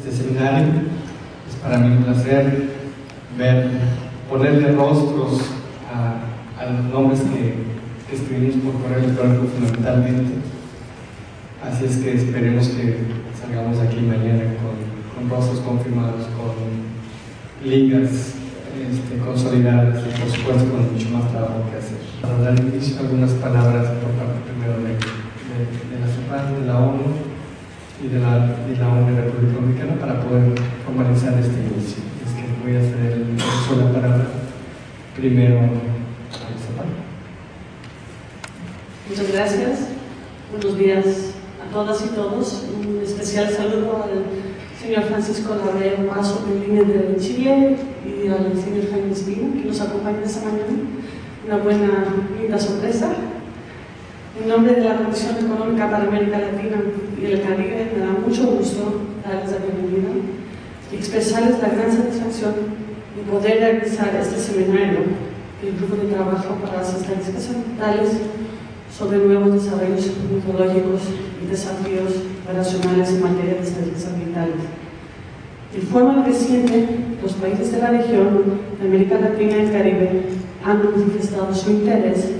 este seminario. Es para mí un placer ponerle rostros a los nombres que escribimos por correo electrónico fundamentalmente. Así es que esperemos que salgamos de aquí mañana con rostros confirmados, con ligas consolidadas y por supuesto con mucho más trabajo que hacer. Para dar inicio a algunas palabras por parte primero de la CEPAL, de la ONU y de la ONU de República Dominicana para poder formalizar este inicio. Es que voy a hacer el uso de la palabra primero a la CEPAL. Muchas gracias. Buenos días a todas y todos. Un especial saludo al señor Francisco Larrea Mazo de Línea de Chile y al señor Jaime Espino, que nos acompaña esta mañana. Una buena, linda sorpresa. En nombre de la Comisión Económica para América Latina y el Caribe, me da mucho gusto darles la bienvenida y expresarles la gran satisfacción de poder realizar este seminario del Grupo de Trabajo para las Estadísticas Ambientales sobre nuevos desarrollos metodológicos y desafíos operacionales en materia de estadísticas ambientales. De forma creciente, los países de la región de América Latina y el Caribe han manifestado su interés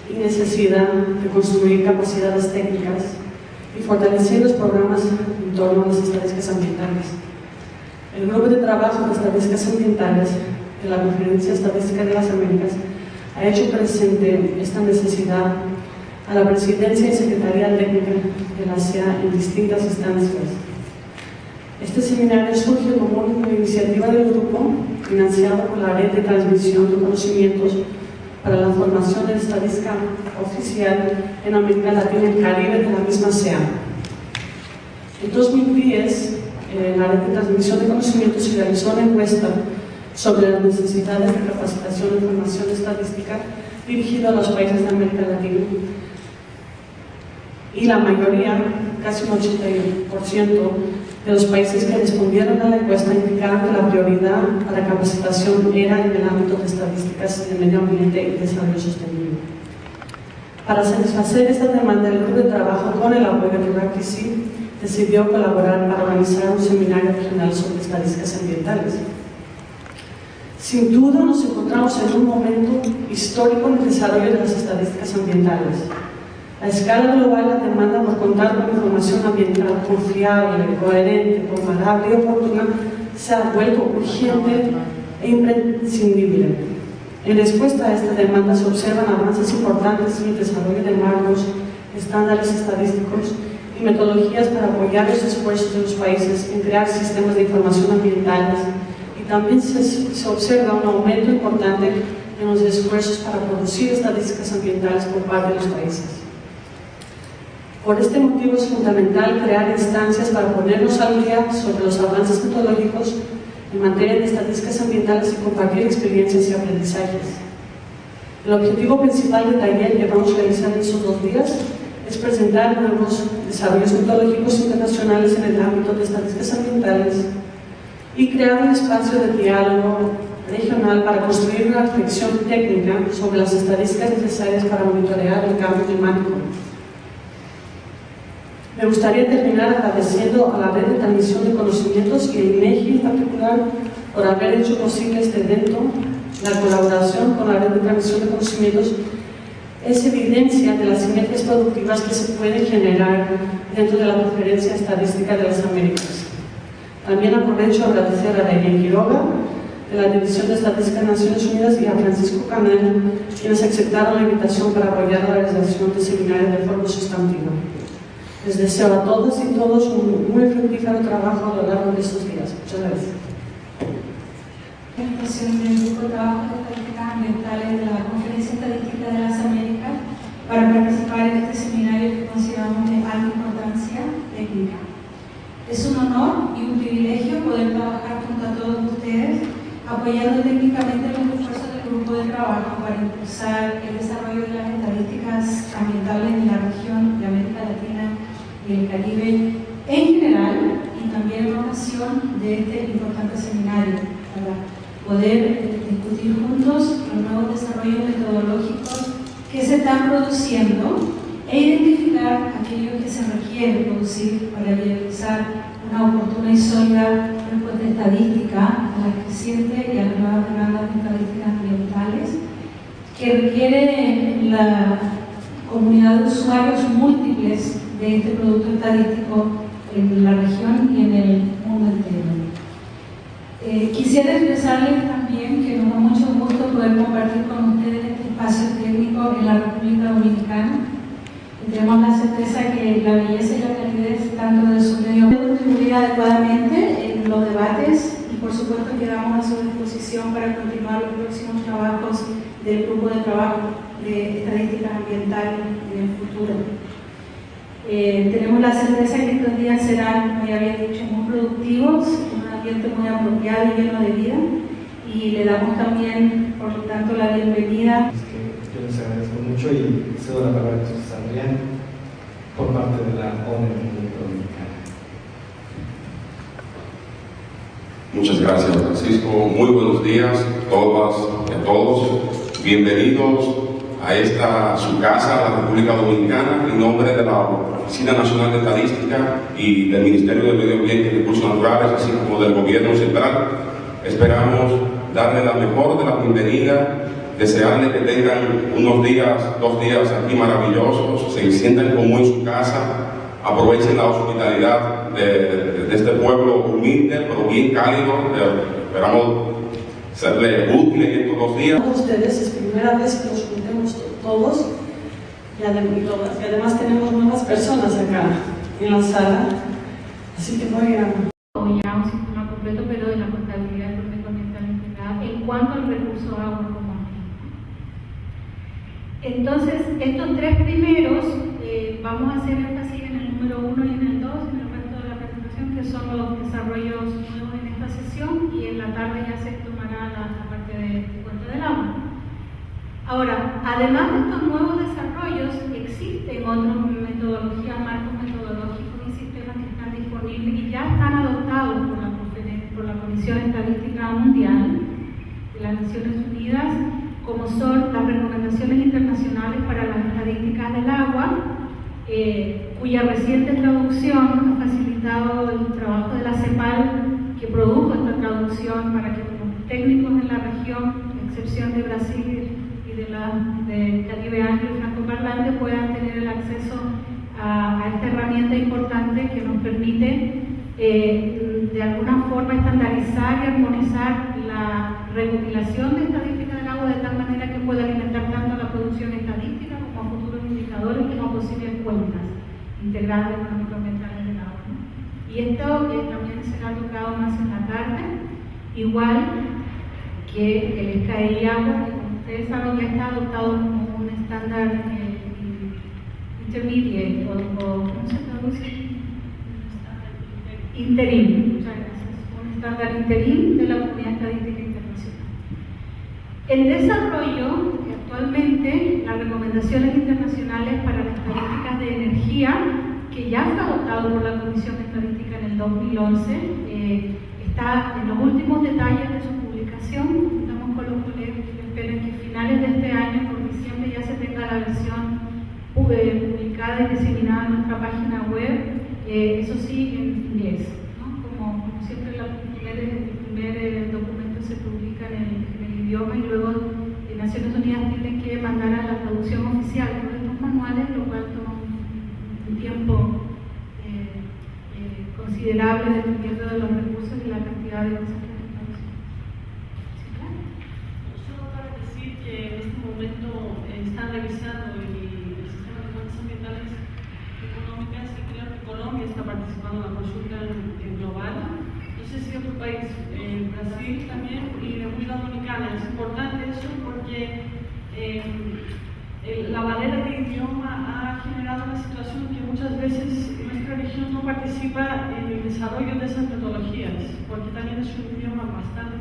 y necesidad de construir capacidades técnicas y fortalecer los programas en torno a las estadísticas ambientales. El Grupo de Trabajo de Estadísticas Ambientales de la Conferencia Estadística de las Américas ha hecho presente esta necesidad a la Presidencia y Secretaría Técnica de la ASEA en distintas instancias. Este seminario surge como una iniciativa del grupo financiado por la Red de Transmisión de Conocimientos para la Formación de Estadística Oficial en América Latina y el Caribe de la misma ASEA. En 2010, la Red de Transmisión de Conocimientos realizó una encuesta sobre las necesidades de capacitación y formación estadística dirigida a los países de América Latina. Y la mayoría, casi un 80% de los países que respondieron a la encuesta indicaron que la prioridad para capacitación era en el ámbito de estadísticas de medio ambiente y desarrollo sostenible. Para satisfacer esta demanda, el grupo de trabajo, con el apoyo de RACIC, decidió colaborar para organizar un seminario regional sobre estadísticas ambientales. Sin duda nos encontramos en un momento histórico en el desarrollo de las estadísticas ambientales. A escala global, la demanda por contar con información ambiental confiable, coherente, comparable y oportuna se ha vuelto urgente e imprescindible. En respuesta a esta demanda se observan avances importantes en el desarrollo de marcos, estándares estadísticos y metodologías para apoyar los esfuerzos de los países en crear sistemas de información ambientales, y también se observa un aumento importante en los esfuerzos para producir estadísticas ambientales por parte de los países. Por este motivo es fundamental crear instancias para ponernos al día sobre los avances metodológicos en materia de estadísticas ambientales y compartir experiencias y aprendizajes. El objetivo principal del taller que vamos a realizar en esos 2 días es presentar nuevos desarrollos metodológicos internacionales en el ámbito de estadísticas ambientales y crear un espacio de diálogo regional para construir una reflexión técnica sobre las estadísticas necesarias para monitorear el cambio climático. Me gustaría terminar agradeciendo a la Red de Transmisión de Conocimientos y a INEGI en particular por haber hecho posible este evento. La colaboración con la Red de Transmisión de Conocimientos es evidencia de las sinergias productivas que se pueden generar dentro de la Conferencia Estadística de las Américas. También aprovecho a agradecer a Daniel Quiroga, de la División de Estadística de Naciones Unidas, y a Francisco Canel, quienes aceptaron la invitación para apoyar la realización del seminario de forma sustantiva. Les deseo a todas y todos un muy fructífero trabajo a lo largo de estos días. Muchas gracias. Presentación del Grupo de Trabajo de Estadísticas Ambientales de la Conferencia Estadística de las Américas para participar en este seminario que consideramos de alta importancia técnica. Es un honor y un privilegio poder trabajar junto a todos ustedes, apoyando técnicamente los esfuerzos del Grupo de Trabajo para impulsar el desarrollo de las estadísticas ambientales en la región de América Latina y el Caribe en general, y también en ocasión de este importante seminario, para poder discutir juntos los nuevos desarrollos metodológicos que se están produciendo e identificar aquello que se requiere producir para realizar una oportuna y sólida respuesta estadística a la creciente y a las nuevas demandas de estadísticas ambientales que requiere la comunidad de usuarios múltiples de este producto estadístico en la región y en el mundo entero. Quisiera expresarles también que nos da mucho gusto poder compartir con ustedes este espacio técnico en la República Dominicana. Tenemos la certeza que la belleza y la calidez tanto de su medio puede contribuir adecuadamente en los debates y por supuesto quedamos a su disposición para continuar los próximos trabajos del grupo de trabajo de estadísticas ambientales en el futuro. Tenemos la certeza que estos días serán, como ya había dicho, muy productivos, un ambiente muy apropiado y lleno de vida, y le damos también, por lo tanto, la bienvenida. Yo les agradezco mucho y cedo la palabra a Jesús Adrián por parte de la ONU República Dominicana. Muchas gracias, Francisco. Muy buenos días a todas y a todos. Bienvenidos a esta su casa, la República Dominicana, en nombre de la Oficina Nacional de Estadística y del Ministerio de Medio Ambiente y Recursos Naturales, así como del Gobierno Central. Esperamos darle la mejor de la bienvenida, desearle que tengan unos días, 2 días aquí maravillosos, se sientan como en su casa, aprovechen la hospitalidad de este pueblo humilde, pero bien cálido. Esperamos serle útiles en estos 2 días. Ustedes es primera vez que nos juntemos todos y además tenemos nuevas personas acá en la sala, así que voy a... Ya un sistema completo, pero de la contabilidad económica integrada en cuanto al recurso agua como aquí. Entonces, estos 3 primeros vamos a hacer énfasis en el número 1 y en el 2, en el resto de la presentación, que son los desarrollos nuevos en esta sesión, y en la tarde ya se tomará la parte de cuenta del agua. Ahora, además de estos nuevos desarrollos, existen otras metodologías, marcos metodológicos y sistemas que están disponibles y ya están adoptados por la Comisión Estadística Mundial de las Naciones Unidas, como son las recomendaciones internacionales para las estadísticas del agua, cuya reciente traducción ha facilitado el trabajo de la CEPAL, que produjo esta traducción para que los técnicos en la región, a excepción de Brasil y de Caribe Amplio y francoparlante, puedan tener el acceso a esta herramienta importante que nos permite de alguna forma estandarizar y armonizar la recopilación de estadísticas del agua de tal manera que pueda alimentar tanto a la producción estadística como a futuros indicadores como a posibles cuentas integradas económico-ambientales del agua, ¿no? Y esto también será tocado más en la tarde, igual que el SKI agua, que como ustedes saben ya está adoptado como un estándar intermediate o ¿cómo se traduce? Interim, muchas gracias. Un estándar interim de la Comunidad Estadística Internacional. En desarrollo, actualmente, las recomendaciones internacionales para las estadísticas de energía, que ya fue adoptado por la Comisión Estadística en el 2011, está en los últimos detalles de su publicación. Estamos con los colegas que esperan que a finales de este año, por diciembre, ya se tenga la versión publicada y diseminada en nuestra página web. Eso sí, en inglés, ¿no? Como siempre el primer documento se publica en el idioma y luego Naciones Unidas tiene que mandar a la traducción oficial por estos manuales, lo cual toma un tiempo considerable dependiendo de los recursos y la cantidad de cosas que estamos haciendo. ¿Sí, claro? Solo para decir que en este momento están revisando el sistema de cuentas ambientales económicas y creo que Colombia está participando en la consulta global. No sé si otro país, Brasil también y República Dominicana. Es importante eso porque la barrera de idioma ha generado una situación que muchas veces nuestra región no participa en el desarrollo de esas metodologías, porque también es un idioma bastante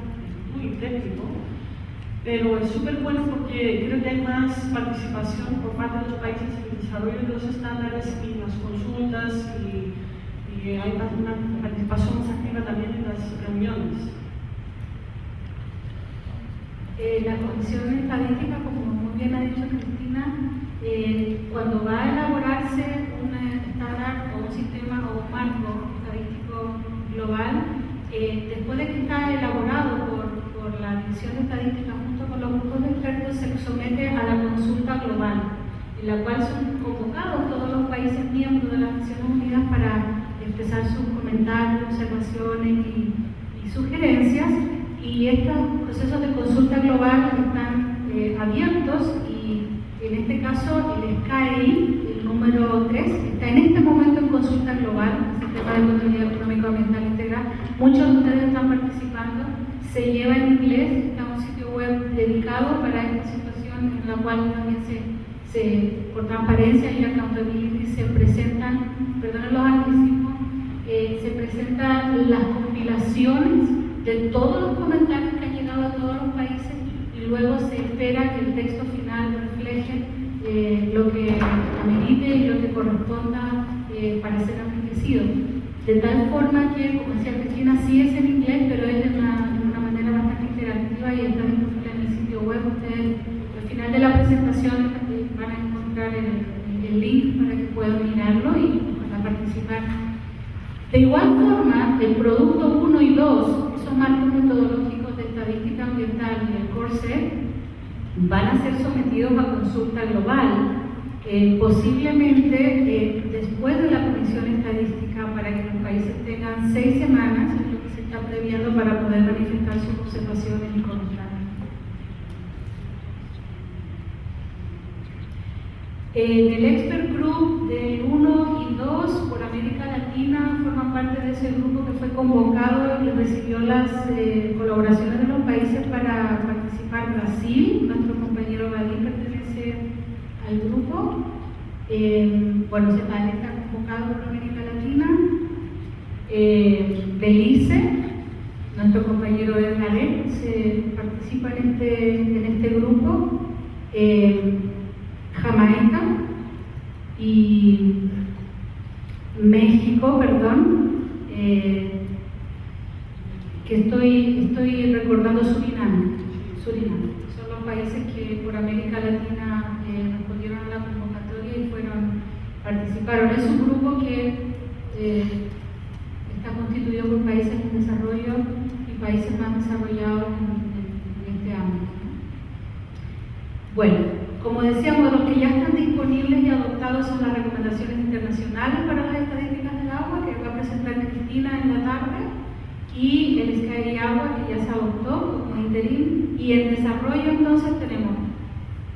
muy técnico. Pero es súper bueno porque creo que hay más participación por parte de los países en el desarrollo de los estándares y en las consultas y hay una participación más activa también en las reuniones. La Comisión Estadística, como muy bien ha dicho Cristina, cuando va a elaborarse un estándar o un sistema o un marco estadístico global, después de que está elaborado por la División de Estadística junto con los grupos de expertos, se somete a la consulta global, en la cual son convocados todos los países miembros de las Naciones Unidas para expresar sus comentarios, observaciones y sugerencias, y estos procesos de consulta global están abiertos, y en este caso el SKI, el número 3, está en este momento en consulta global, Sistema de Contabilidad Económico Ambiental Integral. Muchos de ustedes están participando, se lleva en inglés, está un sitio web dedicado para esta situación, en la cual también por transparencia y accountability se presentan, perdonen los anglicismos, se presentan las compilaciones de todos los comentarios que han llegado a todos los países, y luego se espera que el texto final refleje lo que amerite y lo que corresponda para ser enriquecido. De tal forma que, como decía Cristina, sí es en inglés, pero es de una manera bastante interactiva y está disponible en el sitio web. Ustedes al final de la presentación van a encontrar el link para que puedan mirarlo y para participar. De igual forma, el producto 1 y 2, esos marcos metodológicos de estadística ambiental y el CORSET, van a ser sometidos a consulta global, posiblemente después de la Comisión Estadística, para que los países tengan 6 semanas, es lo que se está previendo, para poder manifestar sus observaciones y comentarios. En el Expert Group del 1 y 2 por América Latina forman parte de ese grupo que fue convocado y recibió las colaboraciones de los países para participar. Brasil, nuestro compañero Badí pertenece al grupo. Bueno, se está convocado por América Latina. Belice, nuestro compañero Edgar se participa en este grupo. Jamaica y México, perdón, que estoy recordando Surinam, son los países que por América Latina respondieron a la convocatoria y participaron. Es un grupo que está constituido por países en desarrollo y países más desarrollados en este ámbito. Bueno, como decíamos, los que ya están disponibles y adoptados son las recomendaciones internacionales para las estadísticas del agua, que va a presentar Cristina en la tarde, y el SKI Agua, que ya se adoptó como interín. Y en desarrollo, entonces, tenemos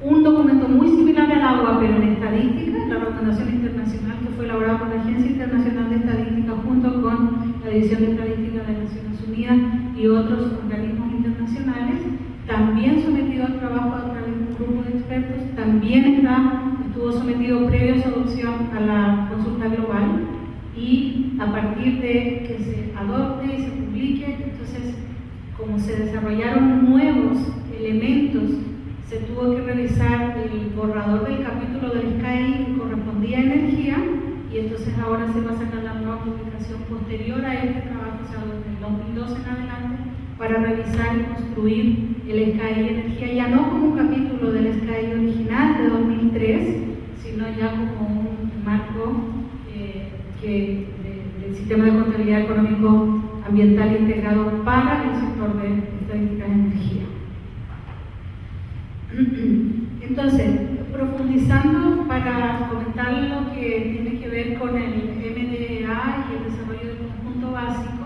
un documento muy similar al agua, pero en estadística, la recomendación internacional, que fue elaborada por la Agencia Internacional de Estadística junto con la División de Estadística de las Naciones Unidas y otros organismos internacionales, también sometido al trabajo a través de un grupo de expertos, también estuvo sometido previo a su adopción a la consulta global, y a partir de que se adopte y se publique, entonces, como se desarrollaron nuevos elementos, se tuvo que revisar el borrador del capítulo del SKI que correspondía a energía, y entonces ahora se va a sacar la nueva publicación posterior a este trabajo, o sea, desde el 2012 en adelante, para revisar y construir el SKI Energía, ya no como un capítulo del SKI original de 2003, sino ya como un marco del sistema de contabilidad económico ambiental integrado para el sector de estadísticas de energía. Entonces, profundizando para comentar lo que tiene que ver con el MDA y el desarrollo del conjunto básico,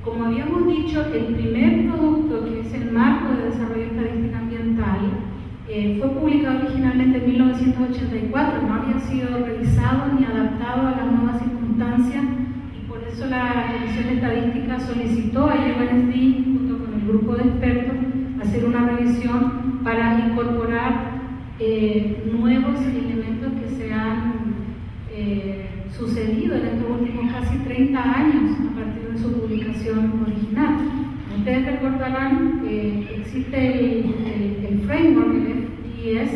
como habíamos dicho, el primer producto, que es el marco de desarrollo estadística ambiental, fue publicado originalmente en 1984, no había sido revisado ni adaptado a las nuevas circunstancias, y por eso la Comisión de Estadística solicitó a UNSD, junto con el grupo de expertos, hacer una revisión para incorporar nuevos elementos que se han sucedido en estos últimos casi 30 años a partir de su publicación original. Ustedes recordarán que existe el framework, el FDS,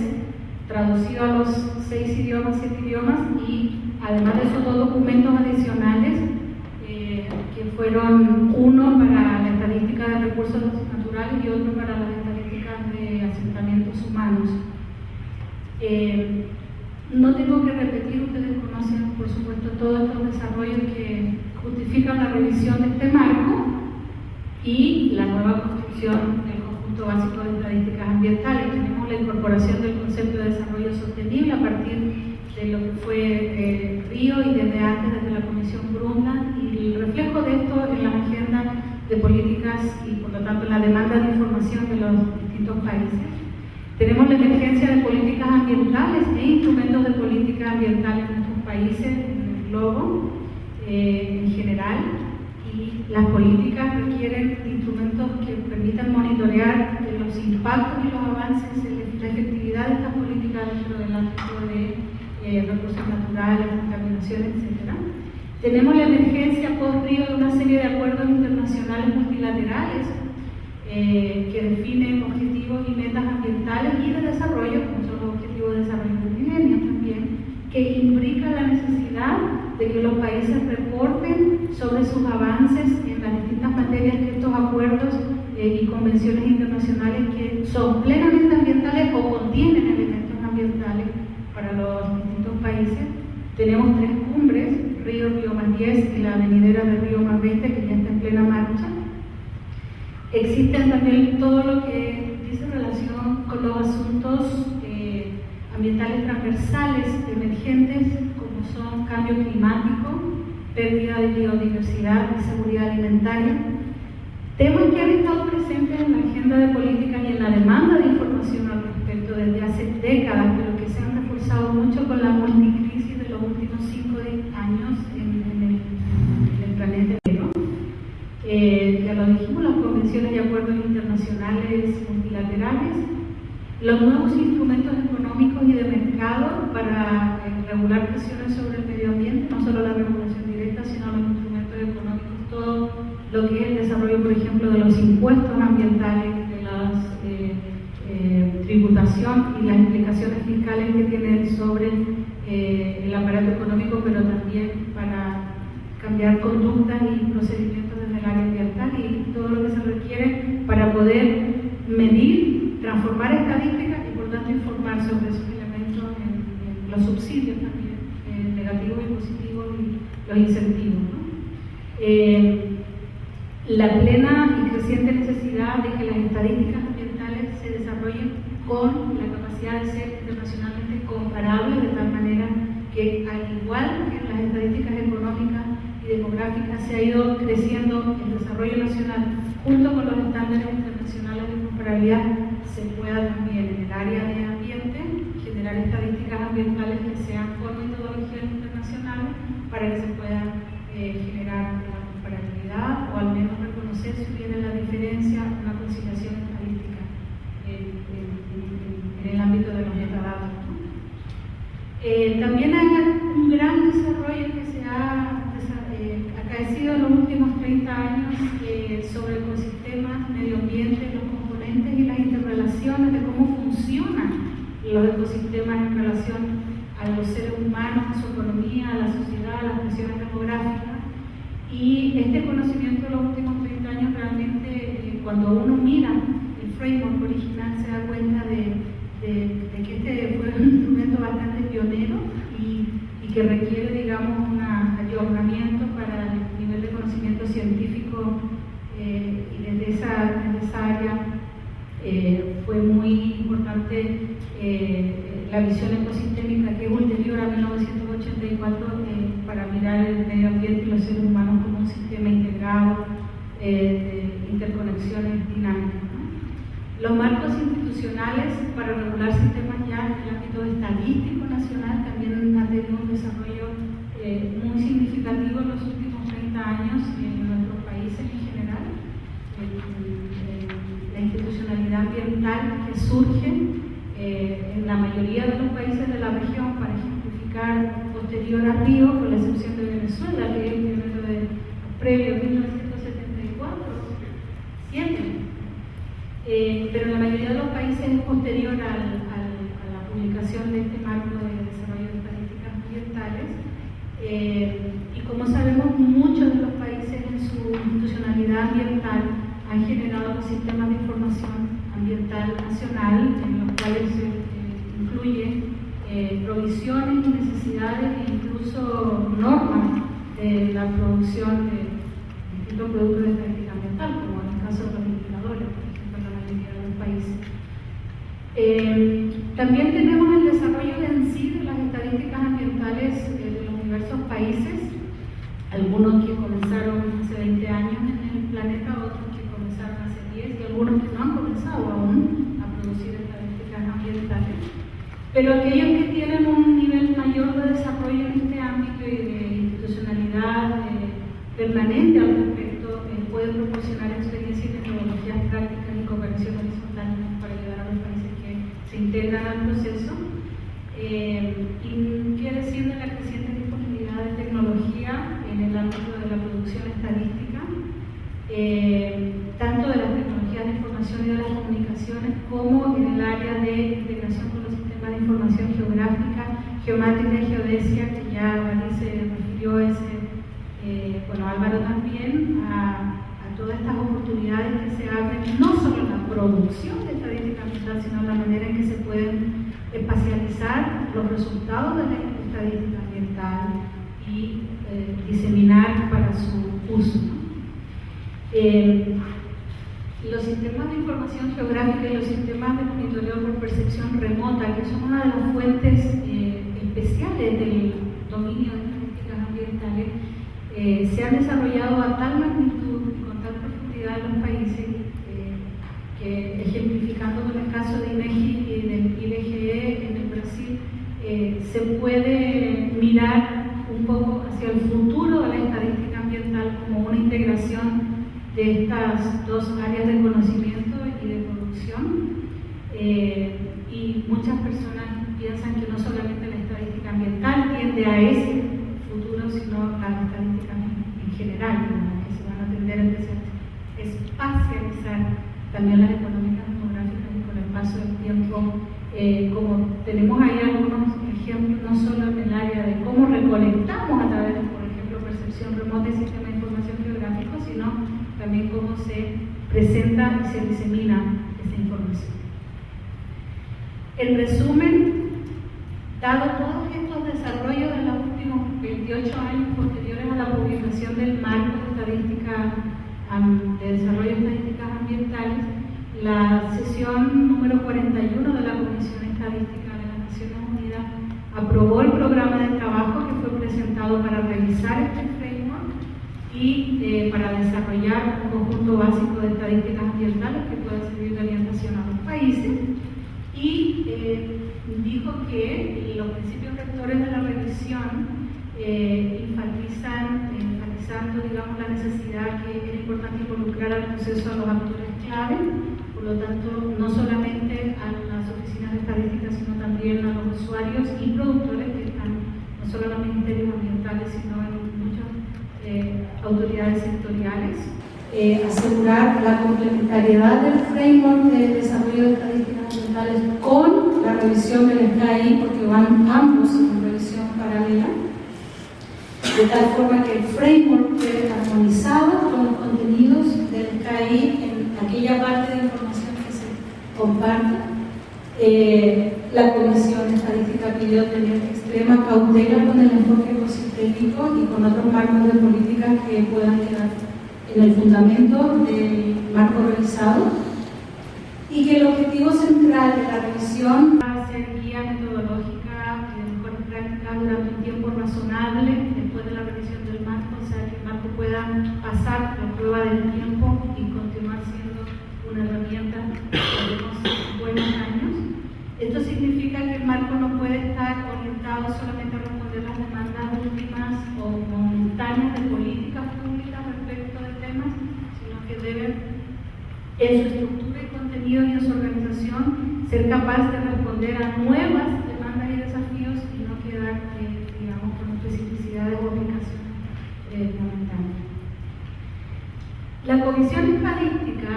traducido a los 6 idiomas, 7 idiomas, y además de esos 2 documentos adicionales, que fueron uno para la estadística de recursos naturales y otro para las estadísticas de asentamientos humanos. No tengo que repetir, ustedes conocen por supuesto todos estos desarrollos que justifican la revisión de este marco y la nueva construcción del conjunto básico de estadísticas ambientales. Tenemos la incorporación del concepto de desarrollo sostenible a partir de lo que fue Río y desde antes, desde la Comisión Brundtland, y el reflejo de esto en las agendas de políticas y por lo tanto en la demanda de información de los distintos países. Tenemos la emergencia de políticas ambientales e instrumentos de política ambiental en nuestros países, en el globo en general, y las políticas requieren instrumentos que permitan monitorear los impactos y los avances en la efectividad de estas políticas dentro del ámbito de recursos naturales, contaminación, etc. Tenemos la emergencia post-Río de una serie de acuerdos internacionales multilaterales que definen objetivos y metas ambientales y de desarrollo, como son los objetivos de desarrollo del milenio también, que implica la necesidad de que los países reporten sobre sus avances en las distintas materias que estos acuerdos y convenciones internacionales que son plenamente ambientales o contienen elementos ambientales para los distintos países. Tenemos 3 cumbres, Río, Río+10 y la venidera de Río+20, que ya está en plena marcha. Existen también todo lo que dice relación con los asuntos ambientales transversales emergentes, como son cambio climático, pérdida de biodiversidad y seguridad alimentaria. Temas que han estado presentes en la agenda de políticas y en la demanda de información al respecto desde hace décadas, pero que se han reforzado mucho con la multicrisis de los últimos 5 años en el planeta entero. Ya lo dijimos, las convenciones y acuerdos internacionales multilaterales, los nuevos instrumentos económicos y de mercado para regular presiones sobre el medio ambiente, no solo la regulación directa, sino los instrumentos económicos, todo lo que es el desarrollo, por ejemplo, de los impuestos ambientales, de la tributación y las implicaciones fiscales que tienen sobre el aparato económico, pero también para cambiar conductas y procedimientos desde el área ambiental y todo lo que se requiere para poder medir, transformar estadísticas y por tanto informar sobre esos elementos en los subsidios también, negativos y positivos y los incentivos, ¿no? La plena y creciente necesidad de que las estadísticas ambientales se desarrollen con la capacidad de ser internacionalmente comparables, de tal manera que al igual que en las estadísticas económicas y demográficas se ha ido creciendo el desarrollo nacional junto con los estándares internacionales de comparabilidad, se pueda también en el área de ambiente generar estadísticas ambientales que sean con metodologías internacionales para que se pueda generar una comparabilidad o al menos reconocer si hubiera la diferencia, una conciliación estadística en el ámbito de los metadatos, ¿no? También hay un gran desarrollo que se ha acaecido en los últimos 30 años sobre ecosistemas, medio ambiente, los componentes y las interrelaciones de cómo funcionan los ecosistemas en relación a los seres humanos, a su economía, a la sociedad, a las presiones demográficas. Y este conocimiento de los últimos 30 años realmente, cuando uno mira el framework original, se da cuenta de que este fue un instrumento bastante pionero y que requiere, digamos, un ayornamiento para el nivel de conocimiento científico y desde esa área fue muy importante la visión ecosistémica que es ulterior a 1984 para mirar el medio ambiente y los seres humanos como un sistema integrado de interconexiones dinámicas, ¿no? Los marcos institucionales para regular sistemas ya en el ámbito estadístico nacional también han tenido un desarrollo muy significativo en los últimos 30 años en nuestros países en general. La institucionalidad ambiental que surge en la mayoría de los países de la región, para ejemplificar, posterior a Río, con la excepción de Venezuela, que es el primero de previo a 1974, siempre. Pero en la mayoría de los países es posterior a la publicación de este marco de desarrollo de estadísticas ambientales. Y como sabemos, muchos de los países en su institucionalidad ambiental han generado sistemas de información ambiental nacional, en los cuales se incluye provisiones y necesidades e incluso normas de la producción ejemplo, productos de estadística ambiental, como en el caso de los indicadores, por ejemplo, en la mayoría de los países. También tenemos el desarrollo en sí de las estadísticas ambientales de los diversos países, algunos que comenzaron hace 20 años en el planeta, otros que comenzaron hace 10 y algunos que no han comenzado aún a producir estadísticas ambientales. Pero aquellos que tienen un nivel mayor de desarrollo en este ámbito y de institucionalidad permanente al respecto pueden proporcionar experiencias y metodologías prácticas y cooperación horizontal para ayudar a los países que se integran al proceso. Y qué decir de la creciente disponibilidad de tecnología en el ámbito de la producción estadística, tanto de las tecnologías de información y de las comunicaciones como en el área de integración con los sistemas de información geográfica, geomática y geodesia, que ya Dani se refirió Álvaro también, a todas estas oportunidades que se abren, no solo en la producción de estadística ambiental, sino en la manera en que se pueden espacializar los resultados de la estadística ambiental y diseminar para su uso, ¿no? Los sistemas de información geográfica y los sistemas de monitoreo por percepción remota, que son una de las fuentes especiales del dominio de estadísticas ambientales, se han desarrollado a tal magnitud y con tal profundidad en los países que, ejemplificando con el caso de INEGI y del IBGE en el Brasil, se puede mirar un poco hacia el futuro de la estadística ambiental como una integración de estas dos áreas de conocimiento y de producción. Y muchas personas piensan que no solamente la estadística ambiental tiende a ese futuro, sino las estadísticas en general, que se van a tender a espacializar también las económicas demográficas y con el paso del tiempo. Como tenemos ahí algunos ejemplos, no solo en el área de cómo recolectamos a través de, por ejemplo, percepción remota y sistema de información geográfico, sino también cómo se presenta y se disemina esa información. En resumen, dado todos estos desarrollos de los últimos 28 años posteriores a la publicación del marco de estadística de desarrollo de estadísticas ambientales, la sesión número 41 de la Comisión Estadística de las Naciones Unidas aprobó el programa de trabajo que fue presentado para revisar este framework y para desarrollar un conjunto básico de estadísticas ambientales que pueda servir de orientación a los países, y dijo que los principios rectores de la revisión enfatizando, digamos, la necesidad que era importante involucrar al proceso a los actores clave, por lo tanto, no solamente a las oficinas de estadística, sino también a los usuarios y productores que están no solo en los ministerios ambientales, sino en muchas autoridades sectoriales. Asegurar la complementariedad del framework de desarrollo de estadísticas ambientales con la revisión del SKI, porque van ambos en revisión paralela, de tal forma que el framework quede armonizado con los contenidos del SKI en aquella parte de información que se comparta. La Comisión Estadística pidió tener extrema cautela con el enfoque ecosistémico y con otros marcos de políticas que puedan quedar en el fundamento del marco revisado, y que el objetivo central de la revisión va a ser guía metodológica de mejores prácticas durante un tiempo razonable después de la revisión del marco, o sea que el marco pueda pasar la prueba del tiempo y continuar siendo una herramienta por unos buenos años. Esto significa que el marco no puede estar orientado solamente a responder las demandas últimas o momentáneas de políticas públicas respecto de temas, sino que debe, en su estructura y contenido y en su organización, ser capaz de responder a nuevas demandas y desafíos y no quedar, digamos, con especificidades o aplicaciones momentáneas. La Comisión Estadística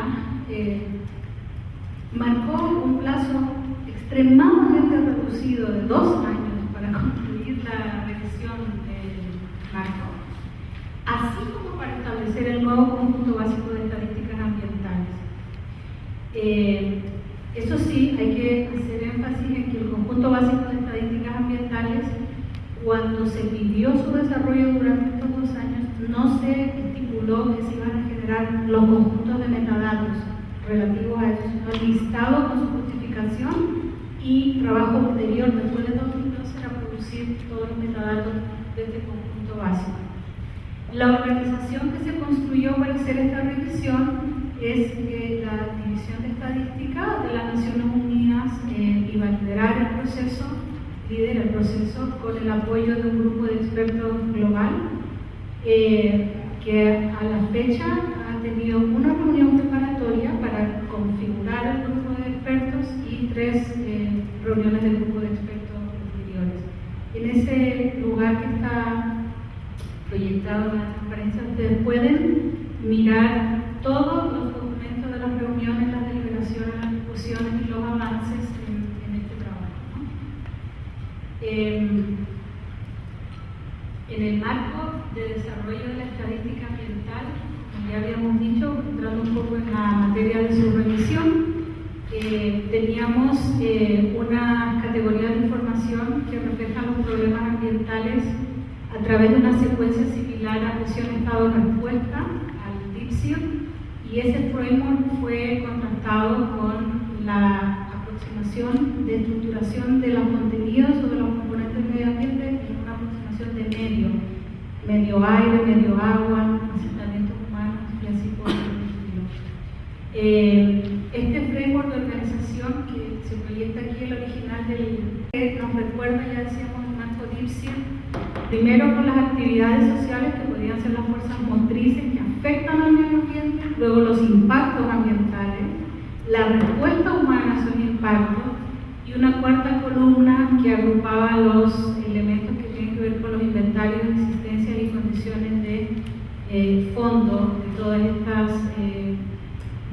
marcó un plazo extremadamente reducido de 2 años para concluir la revisión del marco, así como para establecer el nuevo conjunto básico de estadísticas ambientales. Eso sí, hay que hacer énfasis en que el conjunto básico de estadísticas ambientales, cuando se pidió su desarrollo durante estos 2 años, no se estipuló que se iban a generar los conjuntos de metadatos relativos a eso, el listado con su justificación y trabajo ulterior después de 2012 era producir todos los metadatos de este conjunto básico. La organización que se construyó para hacer esta revisión es la División de Estadística de las Naciones Unidas iba a liderar el proceso, lidera el proceso con el apoyo de un grupo de expertos global que a la fecha ha tenido una reunión preparatoria para configurar el grupo de expertos y 3 reuniones del grupo de expertos posteriores. En ese lugar que está proyectado en la transparencia, ustedes pueden mirar todos los documentos de las reuniones, las deliberaciones, las discusiones y los avances en este trabajo, ¿no? En el marco de desarrollo de la estadística ambiental, como ya habíamos dicho, entrando un poco en la materia de su revisión, teníamos una categoría de información que refleja los problemas ambientales a través de una secuencia similar a presión estado-respuesta, al DIPSIR, y ese framework fue contrastado con la aproximación de estructuración de los contenidos o de los componentes del medio ambiente en una aproximación de medio aire, medio agua, asentamientos humanos y así por el estilo. Este framework de organización que se proyecta aquí, el original nos recuerda, ya decíamos, el marco DIPSIR, primero con las actividades sociales que podrían ser las fuerzas motrices que afectan al medio ambiente, luego los impactos ambientales, la respuesta humana a esos impactos y una cuarta columna que agrupaba los elementos que tienen que ver con los inventarios de existencia y condiciones de fondo de todas estas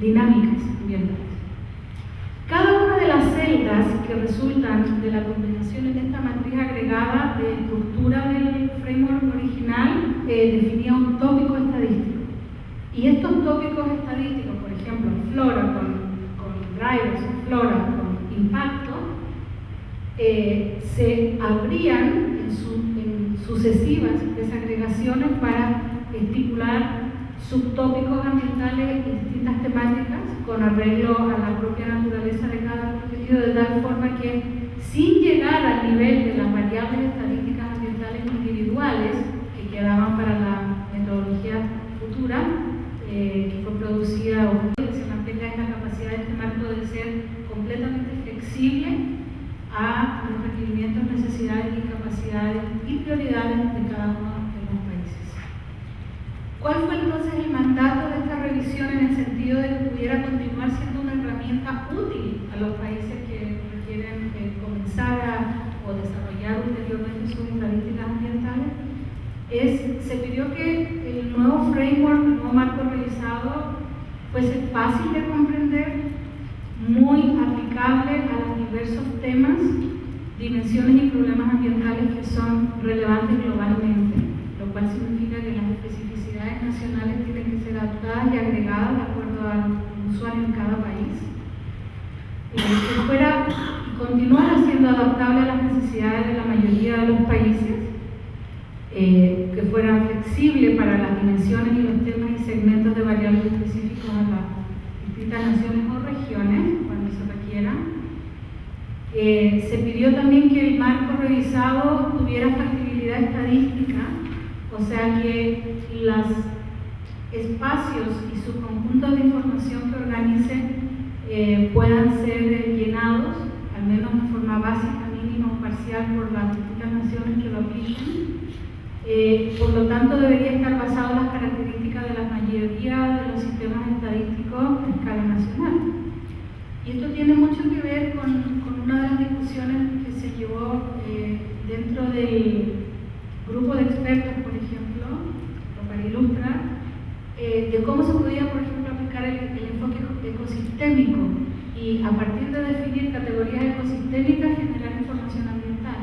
dinámicas ambientales. Cada una de las celdas que resultan de la combinación en esta matriz agregada de estructura del framework original definía un tópico estadístico. Y estos tópicos estadísticos, por ejemplo, flora con drivers, flora con impacto, se abrían en sucesivas desagregaciones para estipular subtópicos ambientales y distintas temáticas con arreglo a la propia naturaleza de cada contenido, de tal forma que sin llegar al nivel de las variables estadísticas ambientales individuales que quedaban para la metodología futura que fue producida o que se mantenga esta capacidad de este marco de ser completamente flexible a los requerimientos, necesidades y capacidades y prioridades de cada uno de los países. ¿Cuál fue entonces el mandato de esta revisión en el sentido de que pudiera continuar siendo una herramienta útil a los países que quieren comenzar o desarrollar ulteriormente sus estadísticas ambientales? Se pidió que el nuevo framework, el nuevo marco revisado, fuese fácil de comprender, muy aplicable a los diversos temas, dimensiones y problemas ambientales que son relevantes globalmente, lo cual significa que las especificidades nacionales tienen que ser adaptadas y agregadas de acuerdo al usuario en cada país, que fuera y continuara siendo adaptable a las necesidades de la mayoría de los países, que fuera flexible para las dimensiones y los temas y segmentos de variables específicos a las distintas naciones o regiones cuando se requiera. Se pidió también que el marco revisado tuviera factibilidad estadística, o sea que los espacios y subconjuntos de información que organice puedan ser llenados, al menos de forma básica, mínima o parcial, por las distintas naciones que lo apliquen. Por lo tanto, debería estar basado en las características de la mayoría de los sistemas estadísticos a escala nacional. Y esto tiene mucho que ver con una de las discusiones que se llevó dentro del grupo de expertos, por ejemplo, para ilustrar, de cómo se podía, por ejemplo, aplicar el enfoque ecosistémico y a partir de definir categorías ecosistémicas generar información ambiental.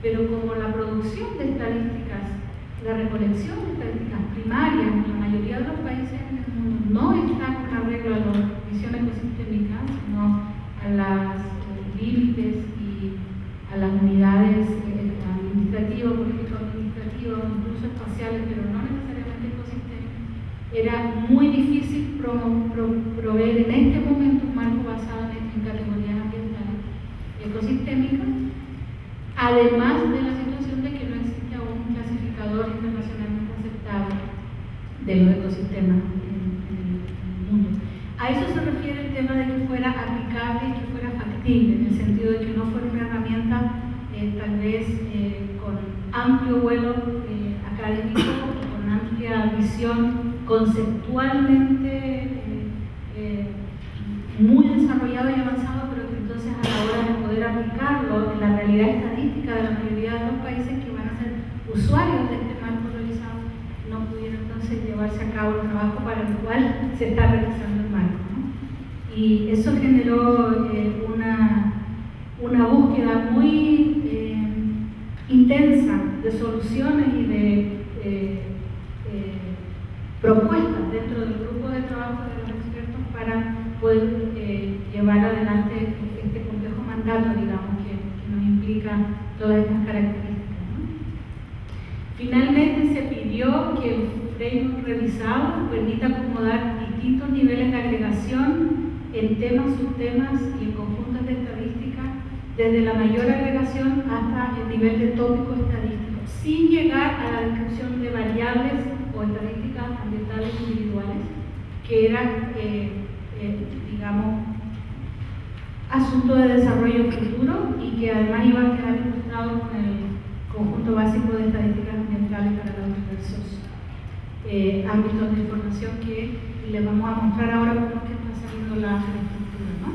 Pero como la producción de estadísticas, la recolección de estadísticas primarias en la mayoría de los países en el mundo no está con arreglo a las condiciones ecosistémicas, sino a los límites y a las unidades administrativas, político-administrativas, incluso espaciales, pero no necesariamente ecosistémicas, era muy difícil proveer en este momento un marco basado en categorías ambientales y ecosistémicas, además de la situación de que no existe aún un clasificador internacionalmente aceptable de los ecosistemas en el mundo. A eso se refiere el tema de que fuera aplicable y que fuera factible, en el sentido de que no fuera una herramienta tal vez con amplio vuelo académico, con amplia visión, conceptualmente muy desarrollado y avanzado, pero que entonces a la hora de poder aplicarlo en la realidad estadística de la mayoría de los países que van a ser usuarios de este marco realizado, no pudiera entonces llevarse a cabo el trabajo para el cual se está realizando el marco, ¿no? Y eso generó una búsqueda muy intensa de soluciones y de propuestas dentro del grupo de trabajo de los expertos para poder llevar adelante este complejo mandato, digamos, que nos implica todas estas características, ¿no? Finalmente se pidió que el framework revisado permita acomodar distintos niveles de agregación en temas, subtemas y en conjuntos de estadísticas, desde la mayor agregación hasta el nivel de tópico estadístico, sin llegar a la descripción de variables o estadísticas ambientales individuales, que eran, digamos, asunto de desarrollo futuro y que además iban a quedar ilustrados con el conjunto básico de estadísticas ambientales para los diversos ámbitos de información que les vamos a mostrar ahora cómo es que está saliendo la estructura, ¿no?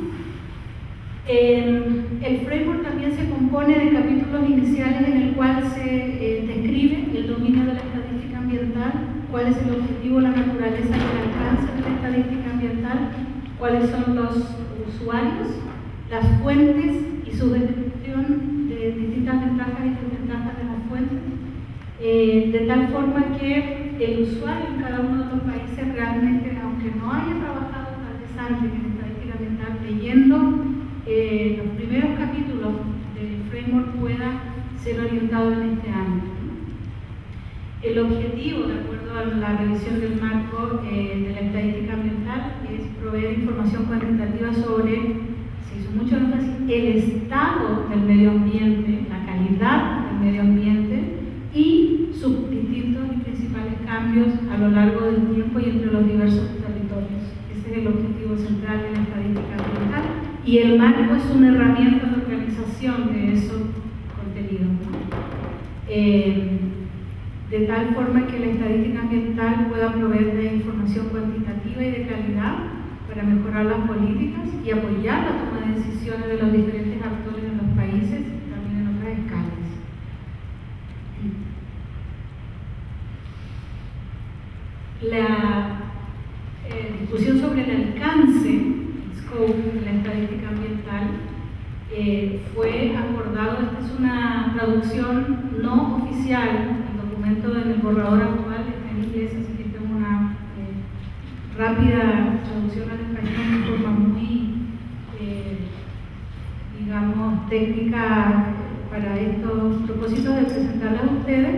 El framework también se compone de capítulos iniciales en el cual se describe el dominio de la estadística ambiental, cuál es el objetivo, la naturaleza y el alcance de la estadística ambiental, cuáles son los usuarios, las fuentes y su descripción de distintas ventajas y desventajas de las fuentes, de tal forma que el usuario en cada uno de los países realmente, aunque no haya trabajado tal vez antes en estadística ambiental, leyendo los primeros capítulos del framework pueda ser orientado en este ámbito. El objetivo, de acuerdo a la revisión del marco de la estadística ambiental, es proveer información cuantitativa sobre, se hizo mucho énfasis, el estado del medio ambiente, la calidad del medio ambiente y sus distintos y principales cambios a lo largo del tiempo y entre los diversos territorios. Ese es el objetivo central de la estadística ambiental. Y el marco es una herramienta de organización de esos contenidos, ¿no? De tal forma que la estadística ambiental pueda proveer de información cuantitativa y de calidad para mejorar las políticas y apoyar la toma de decisiones de los diferentes actores en los países y también en otras escalas. La discusión sobre el alcance de la estadística ambiental fue acordado. Esta es una traducción no oficial, el documento en el borrador actual está en inglés, así que tengo una rápida traducción al español de forma muy, digamos, técnica para estos propósitos de presentarla a ustedes,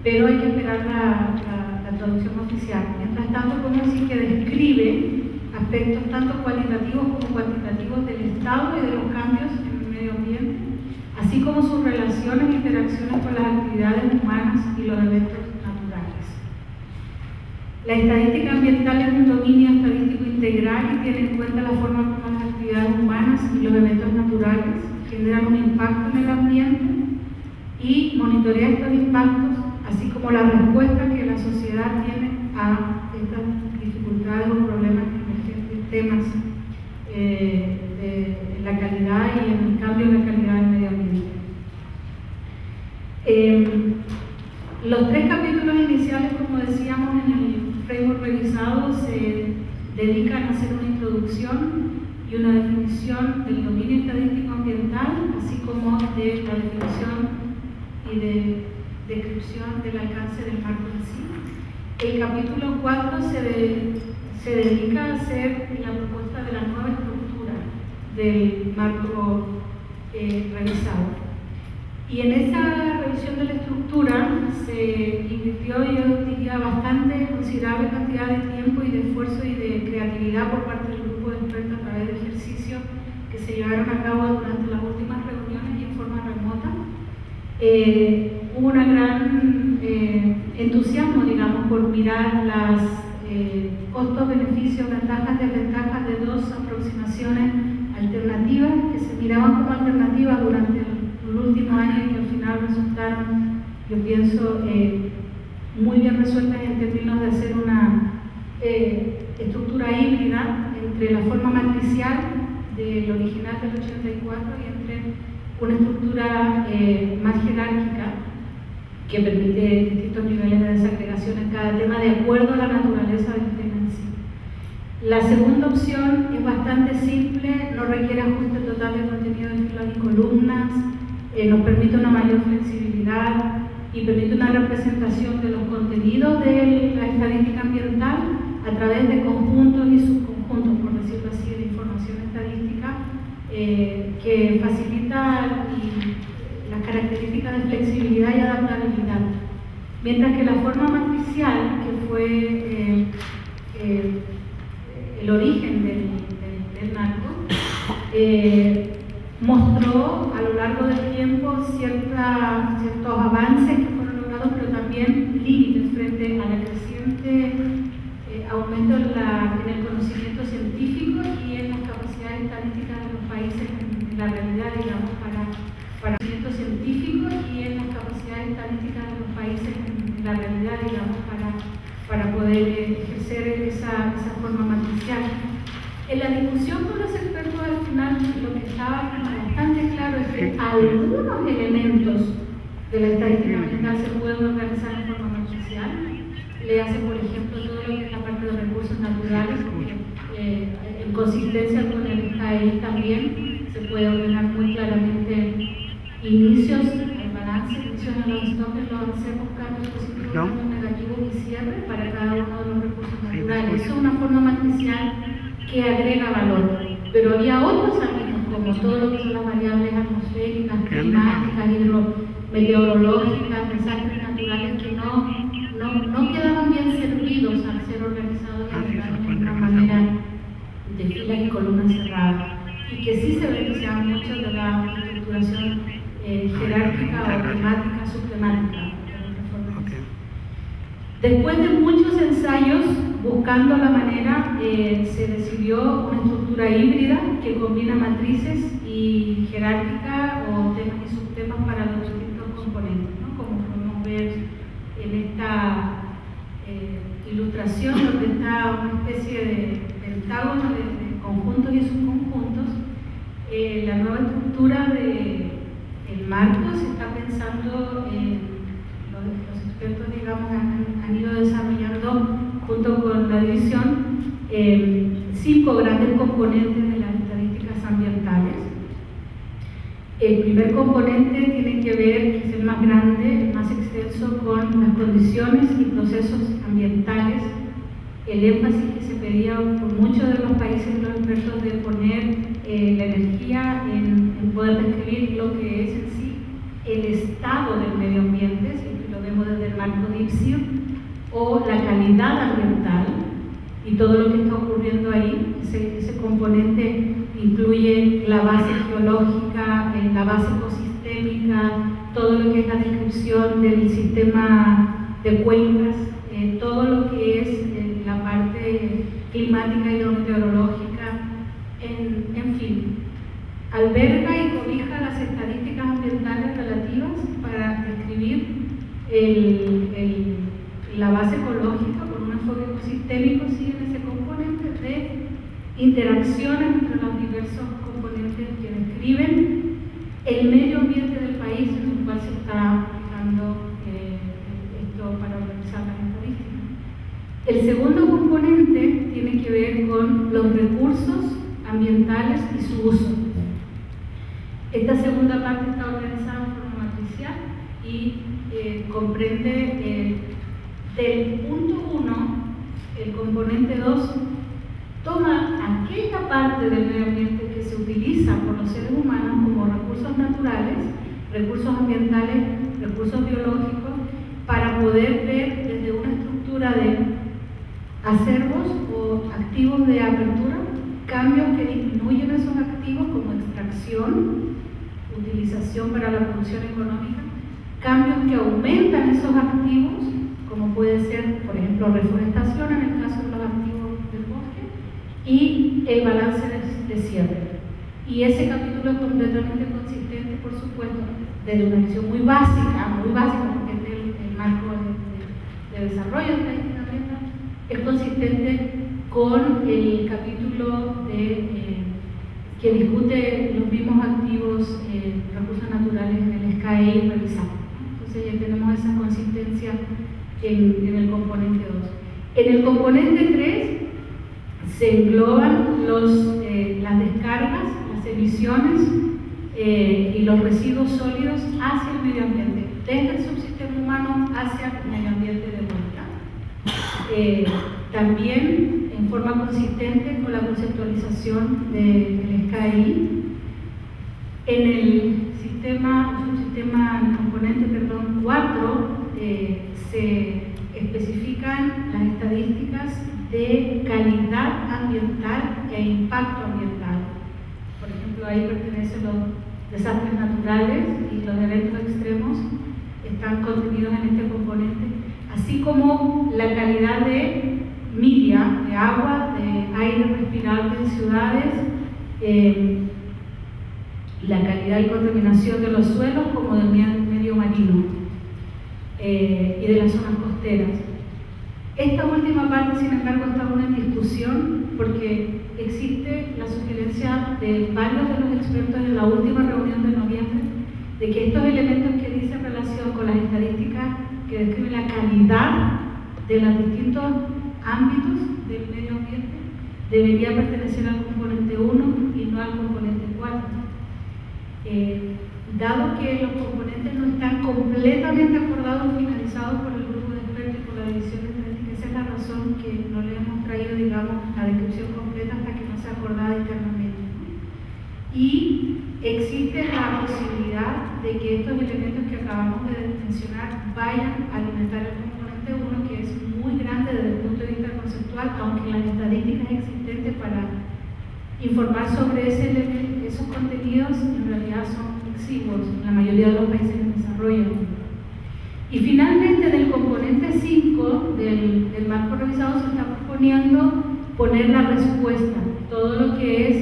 pero hay que esperar la traducción oficial. Mientras tanto, podemos decir que describe aspectos tanto cualitativos como cuantitativos del estado y de los cambios en el medio ambiente, así como sus relaciones e interacciones con las actividades humanas y los eventos naturales. La estadística ambiental es un dominio estadístico integral y tiene en cuenta la forma como las actividades humanas y los eventos naturales generan un impacto en el ambiente y monitorea estos impactos, así como la respuesta que la sociedad tiene a estas dificultades o problemas emergentes, temas de la calidad y en el cambio de la calidad del medio ambiente. Los tres capítulos iniciales, como decíamos en el framework revisado, se dedican a hacer una introducción y una definición del dominio estadístico ambiental, así como de la definición y de descripción del alcance del marco en sí. El capítulo 4 se dedica a hacer la propuesta de la nueva estructura del marco revisado. Y en esa revisión de la estructura se invirtió, yo diría, bastante considerable cantidad de tiempo y de esfuerzo y de creatividad por parte del grupo de expertos a través de ejercicios que se llevaron a cabo durante las últimas reuniones y en forma remota. Hubo una gran entusiasmo, digamos, por mirar las costos, beneficios, ventajas, desventajas de dos aproximaciones alternativas que se miraban como alternativas durante el último año y que al final resultaron, yo pienso, muy bien resueltas en términos de hacer una estructura híbrida entre la forma matricial del original del 84 y entre una estructura más jerárquica que permite distintos niveles de desagregación en cada tema de acuerdo a la naturaleza del tema en sí. La segunda opción es bastante simple, no requiere ajuste total de contenido de filas y columnas, nos permite una mayor flexibilidad y permite una representación de los contenidos de la estadística ambiental a través de conjuntos y subconjuntos, por decirlo así, de información estadística que facilita las características de flexibilidad y adaptabilidad. Mientras que la forma matricial, que fue el origen del narco, mostró a lo largo del tiempo ciertos avances que fueron logrados, pero también límites frente a la creciente aumento en el conocimiento científico y en las capacidades estadísticas de los países en la realidad, digamos, para conocimiento científico y en las capacidades estadísticas de los países en la realidad, digamos, para poder ejercer esa forma matricial. En la discusión con los expertos al final lo que estaba bastante claro es que algunos elementos de la estadística ambiental se pueden organizar en forma matricial. Le hace, por ejemplo, todo lo que es la parte de recursos naturales, en consistencia con el SKI también se puede ordenar muy claramente inicios, el balance, inicios en los stocks, los hacemos cambios positivos, cambios negativos y cierre para cada uno de los recursos naturales. Eso es una forma matricial que agrega valor, pero había otros ámbitos como todo lo que son las variables atmosféricas, climáticas, meteorológicas, desastres naturales que no quedaban bien servidos al ser organizados de una manera de filas y columnas cerradas y que sí se beneficiaban mucho de la estructuración jerárquica o temática, subtemática. Después de muchos ensayos, buscando la manera, se decidió una estructura híbrida que combina matrices y jerárquica o temas y subtemas para los distintos componentes, ¿no? Como podemos ver en esta ilustración, donde está una especie de pentágono de conjuntos y subconjuntos. La nueva estructura del marco se está pensando los expertos, digamos, han ido desarrollando junto con la división 5 grandes componentes de las estadísticas ambientales. El primer componente tiene que ver, que es el más grande, el más extenso, con las condiciones y procesos ambientales. El énfasis que se pedía por muchos de los países, los expertos, de poner la energía en poder describir lo que es en sí el estado del medio ambiente, si lo vemos desde el marco de IPSIR, o la calidad ambiental y todo lo que está ocurriendo ahí. Ese componente incluye la base geológica, la base ecosistémica, todo lo que es la descripción del sistema de cuencas, todo lo que es la parte climática y hidrometeorológica, en fin. Alberga y cobija las estadísticas ambientales relativas para describir la base ecológica con un enfoque ecosistémico, sí, en ese componente de interacciones entre los diversos componentes que describen el medio ambiente del país en el cual se está aplicando esto para organizar las estadísticas. El segundo componente tiene que ver con los recursos ambientales y su uso. Esta segunda parte está organizada en forma matricial y comprende del punto 1, el componente 2, toma aquella parte del medio ambiente que se utiliza por los seres humanos como recursos naturales recursos ambientales, recursos biológicos, para poder ver desde una estructura de acervos o activos de apertura, cambios que disminuyen esos activos como extracción, utilización para la producción económica, cambios que aumentan esos activos, como puede ser, por ejemplo, reforestación en el caso de los activos del bosque, y el balance de cierre. Y ese capítulo es completamente consistente, por supuesto, desde una visión muy básica, porque es el marco de desarrollo estadísticamente, es consistente con el capítulo que discute los mismos activos, recursos naturales en el SKI revisado. Entonces ya tenemos esa consistencia en el componente 2. En el componente 3 se engloban las descargas, las emisiones y los residuos sólidos hacia el medio ambiente, desde el subsistema humano hacia el medio ambiente de vuelta. También en forma consistente con la conceptualización del SKI. En el componente 4 se especifican las estadísticas de calidad ambiental e impacto ambiental. Por ejemplo, ahí pertenecen los desastres naturales y los eventos extremos, están contenidos en este componente, así como la calidad de media, de agua, de aire respirable en ciudades, la calidad y contaminación de los suelos como del medio marino y de las zonas costeras. Esta última parte, sin embargo, está aún en discusión porque existe la sugerencia de varios de los expertos en la última reunión de noviembre de que estos elementos que dicen relación con las estadísticas que describen la calidad de los distintos ámbitos del medio ambiente debería pertenecer al componente 1 y no al componente 4. Dado que los componentes no están completamente acordados o finalizados por el grupo de expertos y por la división de estadística, esa es la razón que no le hemos traído, digamos, la descripción completa hasta que no sea acordada internamente. Y existe la posibilidad de que estos elementos que acabamos de mencionar vayan a alimentar el componente 1, que es muy grande desde el punto de vista conceptual, aunque las estadísticas existentes para informar sobre esos contenidos en realidad son exiguos en la mayoría de los países en desarrollo. Y finalmente, del componente 5 del marco revisado se está proponiendo poner la respuesta, todo lo que es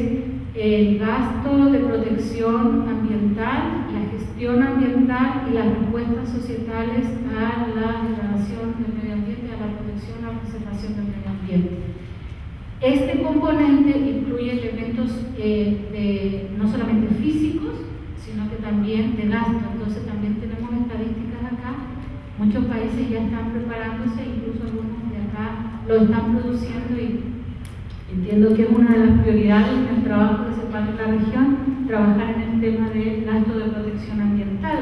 el gasto de protección ambiental, la gestión ambiental y las respuestas societales a la degradación del medio ambiente, a la protección y la preservación del medio ambiente. Este componente incluye elementos no solamente físicos, sino que también de gasto. Entonces también tenemos estadísticas acá. Muchos países ya están preparándose, incluso algunos de acá lo están produciendo y entiendo que es una de las prioridades en el trabajo que se parte en la región, trabajar en el tema del gasto de protección ambiental,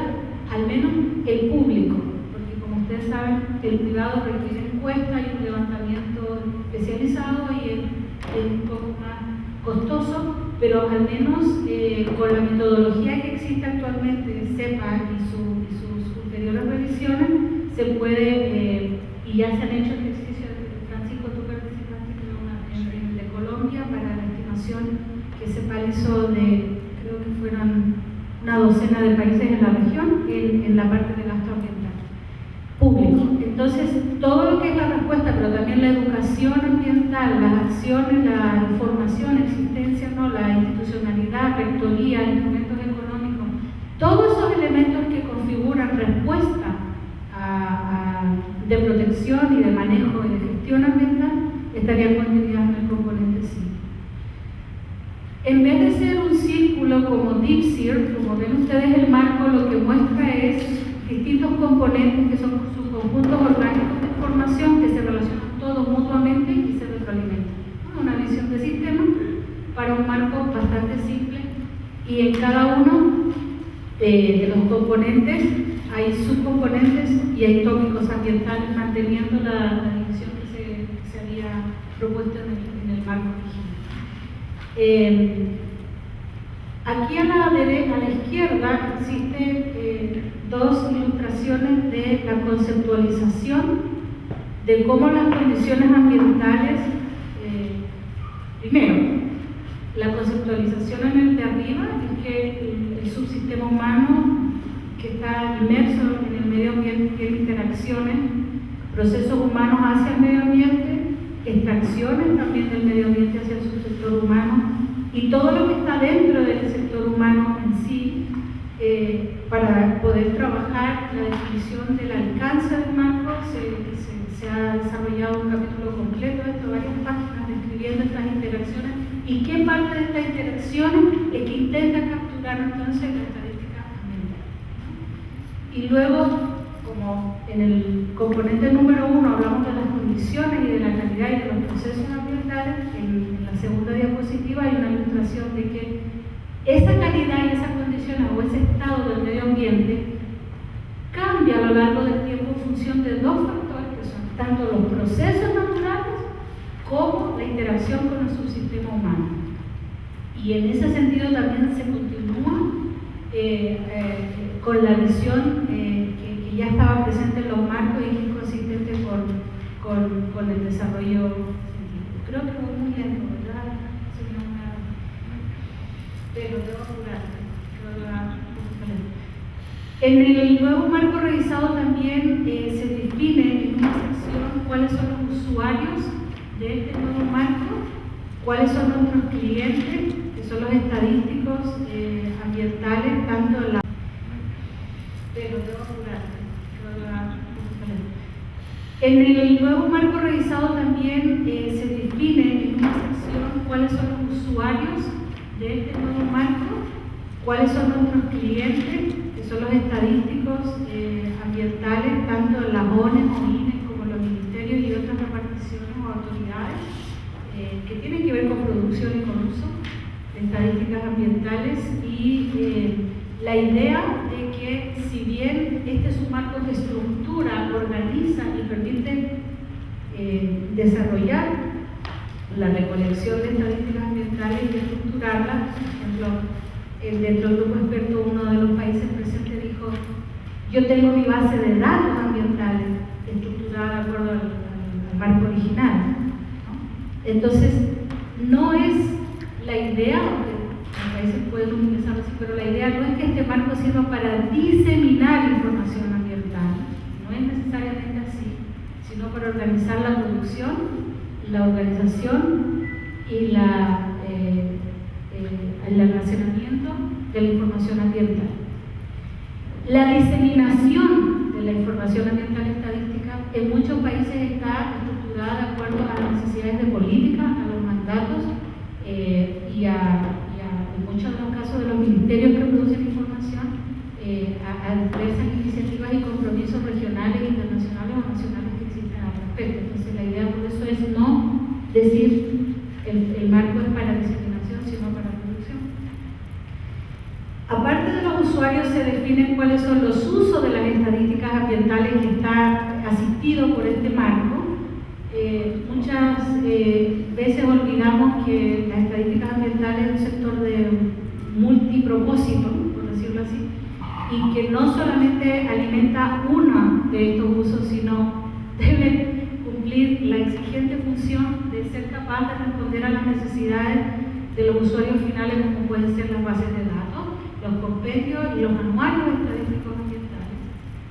al menos el público, porque como ustedes saben, el privado requiere encuesta y un levantamiento especializado y es un poco más costoso, pero al menos con la metodología que existe actualmente, CEPA y sus ulteriores revisiones, se puede, y ya se han hecho ejercicios, Francisco, tú participaste en de Colombia para la estimación que CEPA hizo de, creo que fueron una docena de países en la región, en la parte de gasto ambiental público. Entonces, todo lo que es la respuesta, pero también la educación ambiental, las acciones, la información, existencia, ¿no? La institucionalidad, rectoría, instrumentos económicos, todos esos elementos que configuran respuesta de protección y de manejo y de gestión ambiental estarían contenidos en el componente 5. En vez de ser un círculo como DeepSear, como ven ustedes, el marco lo que muestra es distintos componentes que son subconjuntos orgánicos de información que se relacionan todos mutuamente y se retroalimentan. Una visión de sistema para un marco bastante simple, y en cada uno de los componentes hay subcomponentes y hay tópicos ambientales, manteniendo la división que se había propuesto en el marco original. Aquí a la izquierda existen dos ilustraciones de la conceptualización de cómo las condiciones ambientales, primero, la conceptualización en el de arriba es que el subsistema humano que está inmerso en el medio ambiente tiene interacciones, procesos humanos hacia el medio ambiente, extracciones también del medio ambiente hacia el subsector humano y todo lo que está dentro del sector humano en sí, para poder trabajar la definición del alcance del marco. Se ha desarrollado un capítulo completo de esto, varias páginas describiendo estas interacciones y qué parte de estas interacciones es que intenta capturar entonces la estadística ambiental. Y luego, como en el componente número 1 hablamos de las condiciones y de la calidad y de los procesos ambientales, en la segunda diapositiva hay una ilustración de que esa calidad y esas condiciones o ese estado del medio ambiente cambia a lo largo del tiempo en función de dos factores que son tanto los procesos naturales como la interacción con el subsistema humano. Y en ese sentido también se continúa con la visión que ya estaba presente en los marcos y que es consistente con el desarrollo científico. Creo que fue muy lento, ¿verdad? Pero debo apurar. En el nuevo marco revisado también se define en una sección cuáles son los usuarios de este nuevo marco, cuáles son nuestros clientes, que son los estadísticos ambientales, tanto en la... Pero debo apurar. En el nuevo marco revisado también se define en una sección cuáles son los usuarios de este nuevo marco, cuáles son nuestros clientes, que son los estadísticos ambientales, tanto en las ONES, OINES, como los ministerios y otras reparticiones o autoridades que tienen que ver con producción y con uso de estadísticas ambientales. Y la idea de que si bien este es un marco que estructura, organiza y permite desarrollar la recolección de estadísticas ambientales y estructurarlas, por ejemplo, dentro del grupo experto, uno de los países presentes dijo: yo tengo mi base de datos ambientales estructurada de acuerdo al marco original, ¿no? Entonces, no es la idea, aunque los países pueden utilizarlo así, pero la idea no es que este marco sirva para diseminar información ambiental, no es necesariamente así, sino para organizar la producción, la organización y el almacenamiento de la información ambiental. La diseminación de la información ambiental estadística en muchos países está estructurada de acuerdo a las necesidades de política, a los mandatos y en muchos de los casos de los ministerios que producen información, a diversas iniciativas y compromisos regionales, internacionales o nacionales que existen al respecto. Entonces la idea por eso es no decir el marco es para diseminación, sino para producción. Aparte de los usuarios, se definen cuáles son los usos de las estadísticas ambientales que está asistido por este marco. Muchas veces olvidamos que las estadísticas ambientales es un sector de multipropósito, por decirlo así, y que no solamente alimenta uno de estos usos, sino debe cumplir la exigente función de ser capaz de responder a las necesidades de los usuarios finales, como pueden ser las bases de datos, los compendios y los manuales estadísticos ambientales.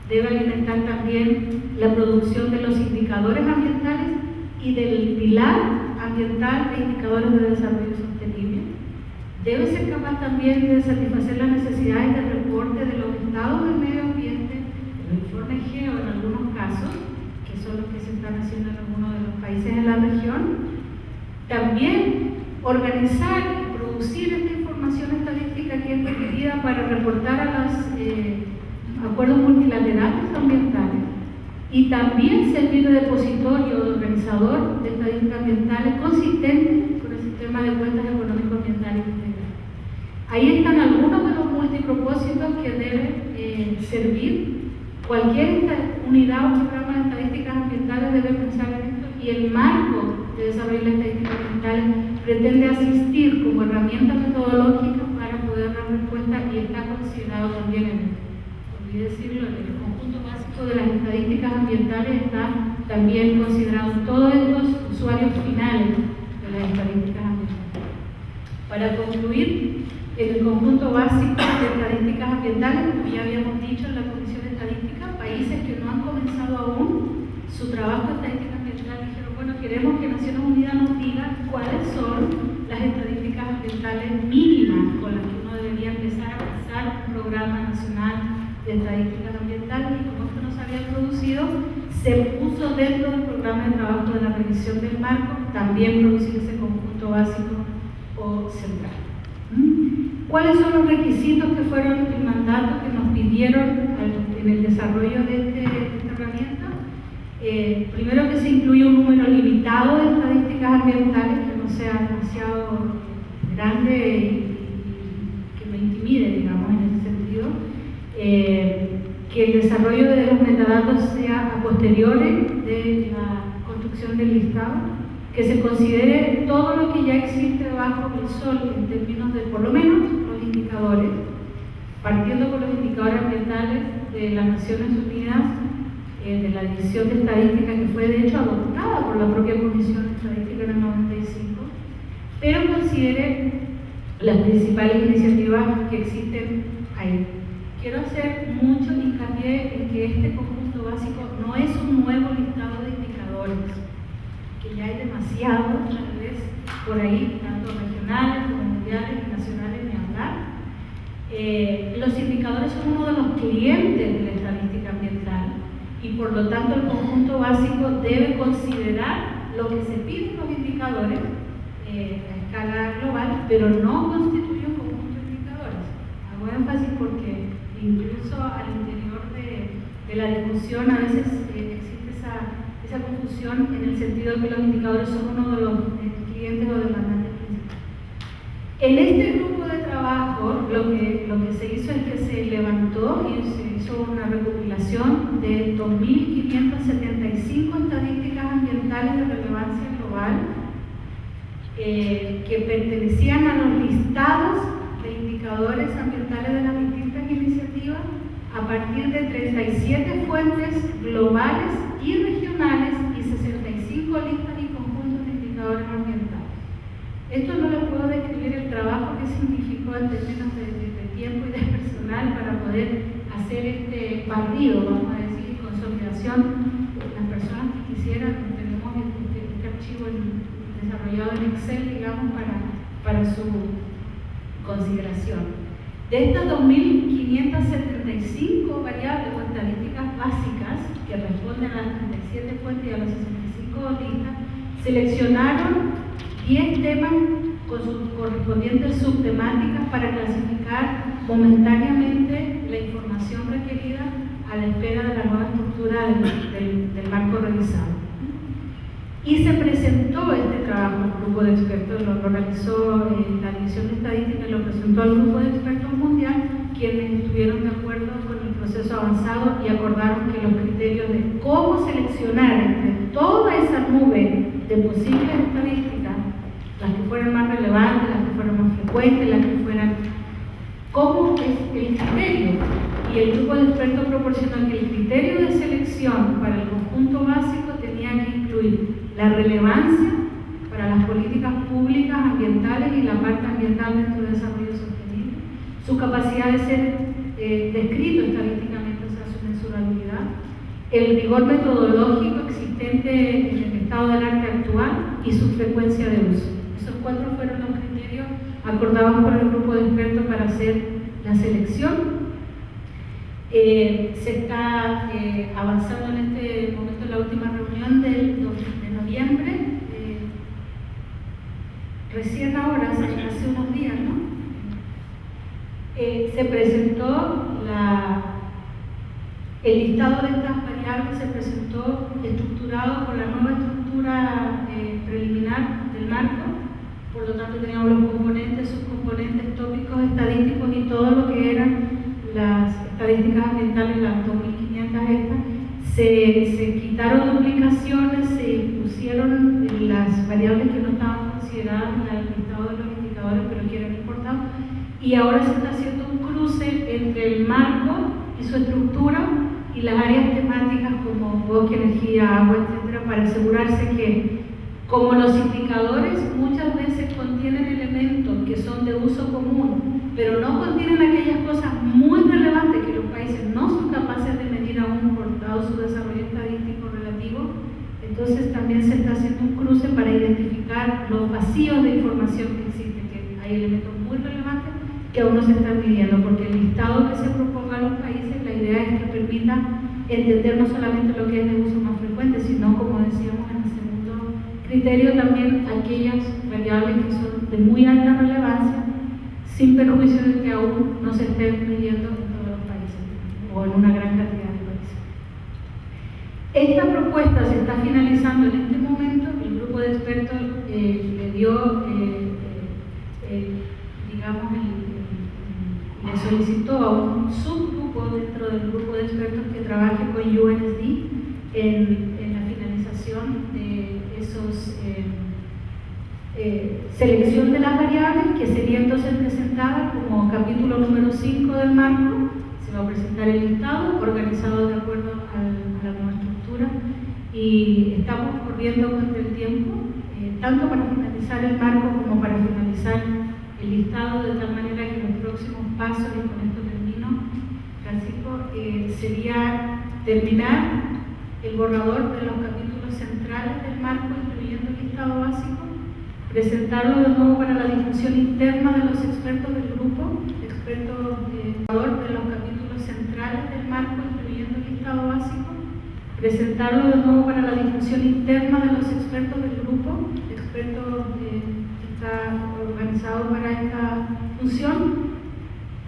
Debe alimentar también la producción de los indicadores ambientales y del pilar ambiental e indicadores de desarrollo sostenible. Debe ser capaz también de satisfacer las necesidades de reporte de los estados del medio ambiente, los informes GEO en algunos casos, que son los que se están haciendo en algunos de los países de la región. También organizar y producir esta información estadística que es requerida para reportar a los acuerdos multilaterales ambientales, y también servir de depositorio o de organizador de estadísticas ambientales consistente con el sistema de cuentas económico-ambientales integral. Ahí están algunos de los multipropósitos que debe servir. Cualquier unidad o programa de estadísticas ambientales debe pensar en esto, y el marco de desarrollo de estadísticas ambientales pretende asistir como herramienta metodológica para poder respuesta y está considerado también olvidé decirlo, en el conjunto básico de las estadísticas ambientales está también considerado todos estos usuarios finales de las estadísticas ambientales. Para concluir, en el conjunto básico de estadísticas ambientales, como ya habíamos dicho en la Comisión de Estadística, países que no han comenzado aún su trabajo de estadística ambiental dijeron, bueno, queremos que Naciones Unidas nos diga cuáles son las estadísticas ambientales mínimas con las que uno debería empezar a pensar un programa nacional de estadísticas ambientales, y como esto no se había producido, se puso dentro del programa de trabajo de la revisión del marco también producir ese conjunto básico o central. ¿Cuáles son los requisitos que fueron el mandato que nos pidieron en el desarrollo de esta herramienta? Primero, que se incluya un número limitado de estadísticas ambientales, que no sea demasiado grande y que me intimide, digamos, en ese sentido. Que el desarrollo de los metadatos sea a posteriori de la construcción del listado, que se considere todo lo que ya existe bajo el sol en términos de, por lo menos, los indicadores, partiendo por los indicadores ambientales de las Naciones Unidas, de la División de Estadística, que fue de hecho adoptada por la propia Comisión de Estadística en el 95, pero considere las principales iniciativas que existen ahí. Quiero hacer mucho hincapié en que este conjunto básico no es un nuevo listado de indicadores, que ya hay demasiados, tal vez por ahí, tanto regionales como mundiales y nacionales, ni hablar. Los indicadores son uno de los clientes de la estadística ambiental y por lo tanto el conjunto básico debe considerar lo que se pide en los indicadores a escala global, pero no constituye un conjunto de indicadores. Hago énfasis porque incluso al interior de la discusión a veces existe esa confusión en el sentido de que los indicadores son uno de los clientes o demandantes principales. En este grupo de trabajo lo que se hizo es que se levantó y se hizo una recopilación de 2.575 estadísticas ambientales de relevancia global que pertenecían a los listados de indicadores ambientales de las distintas iniciativas a partir de 37 fuentes globales y regionales y 65 listas y conjuntos de indicadores ambientales. Esto no les puedo describir el trabajo que significó en términos de tiempo y de personal para poder hacer este barrido, vamos a decir, consolidación. Las personas que quisieran, tenemos este archivo desarrollado en Excel, digamos, para su consideración. De estas 2.575 variables o estadísticas básicas que responden a las 37 fuentes y a las 65 listas, seleccionaron 10 temas con sus correspondientes subtemáticas para clasificar momentáneamente la información requerida a la espera de la nueva estructura del marco revisado. Y se presentó este trabajo al grupo de expertos, lo realizó la División de Estadística y lo presentó al grupo de expertos mundial, quienes estuvieron de acuerdo con el proceso avanzado y acordaron que los criterios de cómo seleccionar entre toda esa nube de posibles estadísticas, las que fueran más relevantes, las que fueran más frecuentes, las que fueran, cómo es el criterio. Y el grupo de expertos proporcionó que el criterio de selección para el conjunto básico tenía que incluir la relevancia para las políticas públicas ambientales y la parte ambiental dentro del desarrollo sostenible, su capacidad de ser descrito estadísticamente, o sea, su mensurabilidad, el rigor metodológico existente en el estado del arte actual y su frecuencia de uso. Esos 4 fueron los criterios acordados por el grupo de expertos para hacer la selección. Se está avanzando en este momento en la última reunión de noviembre, recién ahora, hace unos días, ¿no? Se presentó el listado de estas variables, se presentó estructurado con la nueva estructura preliminar del marco, por lo tanto teníamos los componentes, subcomponentes, tópicos, estadísticos y todo lo que eran las estadísticas ambientales, las 2.500 estas. Se quitaron duplicaciones, se pusieron las variables que no estaban consideradas en el listado de los indicadores, pero que eran importados, y ahora se está haciendo un cruce entre el marco y su estructura y las áreas temáticas como bosque, energía, agua, etcétera, para asegurarse que, como los indicadores muchas veces contienen elementos que son de uso común, pero no contienen aquellas cosas muy relevantes que los países no son capaces de medir aún por dado su desarrollo estadístico relativo, entonces también se está haciendo un cruce para identificar los vacíos de información que existen, que hay elementos muy relevantes que aún no se están midiendo, porque el listado que se proponga a los países, la idea es que permita entender no solamente lo que es de uso más frecuente, sino, como decíamos en el segundo criterio, también aquellas variables que son de muy alta relevancia, sin perjuicio de que aún no se estén midiendo en todos los países o en una gran cantidad de países. Esta propuesta se está finalizando en este momento. El grupo de expertos le dio, digamos, le solicitó a un subgrupo dentro del grupo de expertos que trabaje con UNSD en la finalización de esos selección de las variables, que sería entonces presentada como capítulo número 5 del marco. Se va a presentar el listado organizado de acuerdo a la nueva estructura, y estamos corriendo contra el tiempo, tanto para finalizar el marco como para finalizar el listado, de tal manera que los próximos pasos, y con esto termino, Francisco, sería terminar el borrador de los capítulos centrales del marco, incluyendo el listado básico, presentarlo de nuevo para la discusión interna de los expertos del grupo, borrador de los capítulos centrales del marco, incluyendo el listado básico, presentarlo de nuevo para la discusión interna de los expertos del grupo, está organizado para esta función.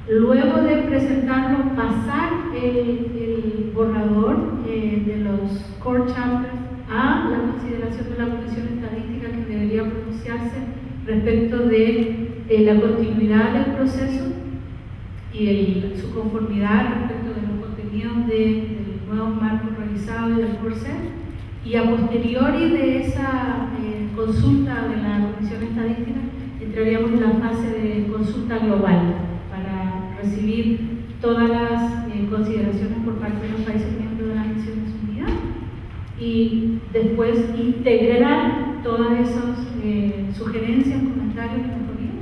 Luego de presentarlo, pasar el borrador de los core chapters a la consideración de la Comisión Estadística, que debería pronunciarse respecto de la continuidad del proceso y su conformidad respecto de los contenidos del nuevo marco realizado y del corset. Y a posteriori de esa consulta de la Comisión Estadística, entraríamos en la fase de consulta global para recibir todas las consideraciones por parte de los países miembros de las Naciones Unidas y después integrar todas esas sugerencias, comentarios y mejorías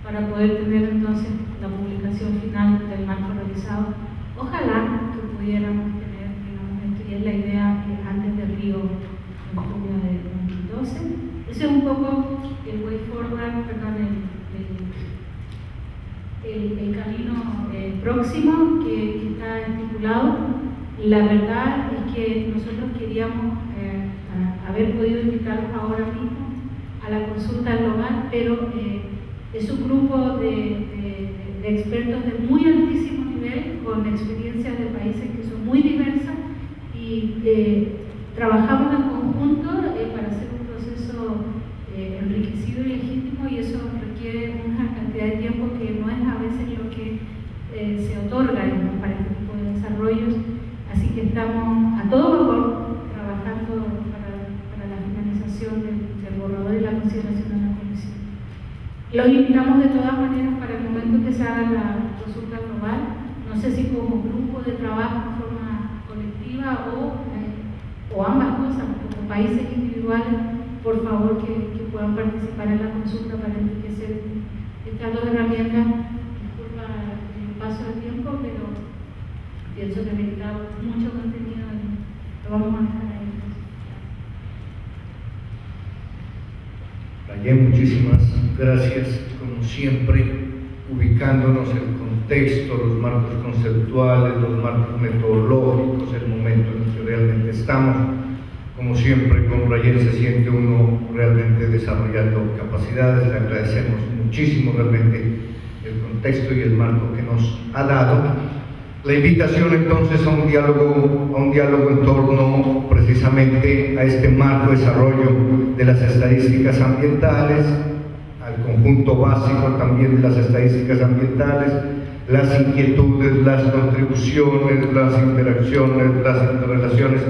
para poder tener entonces la publicación final del marco realizado. Ojalá que pudiéramos tener, digamos, esto, y es la idea antes del Río en junio de 2012. Ese es un poco el way forward, perdón, el camino próximo que está estipulado. La verdad es que nosotros queríamos haber podido invitarlos ahora mismo a la consulta global, pero es un grupo de expertos de muy altísimo nivel, con experiencias de países que son muy diversas, y trabajamos en conjunto para hacer un proceso enriquecido y legítimo, y eso requiere una cantidad de tiempo que no es a veces lo que se otorga para este tipo de desarrollos. Así que estamos a todo vapor trabajando para la finalización del borrador y la consideración de la Comisión. Los invitamos de todas maneras para el momento que se haga la consulta global, no sé si como grupo de trabajo en forma colectiva o ambas cosas, como países individuales, por favor que puedan participar en la consulta para enriquecer estas dos herramientas. Disculpa el paso del tiempo, pero pienso que necesitamos mucho contenido y lo vamos a dejar ahí. Rayen, muchísimas gracias, como siempre, ubicándonos en el contexto, los marcos conceptuales, los marcos metodológicos, el momento en el que realmente estamos. Como siempre, con Rayen se siente uno realmente desarrollando capacidades. Le agradecemos muchísimo realmente el contexto y el marco que nos ha dado. La invitación entonces a un diálogo en torno precisamente a este marco de desarrollo de las estadísticas ambientales, al conjunto básico también de las estadísticas ambientales, las inquietudes, las contribuciones, las interacciones, las interrelaciones,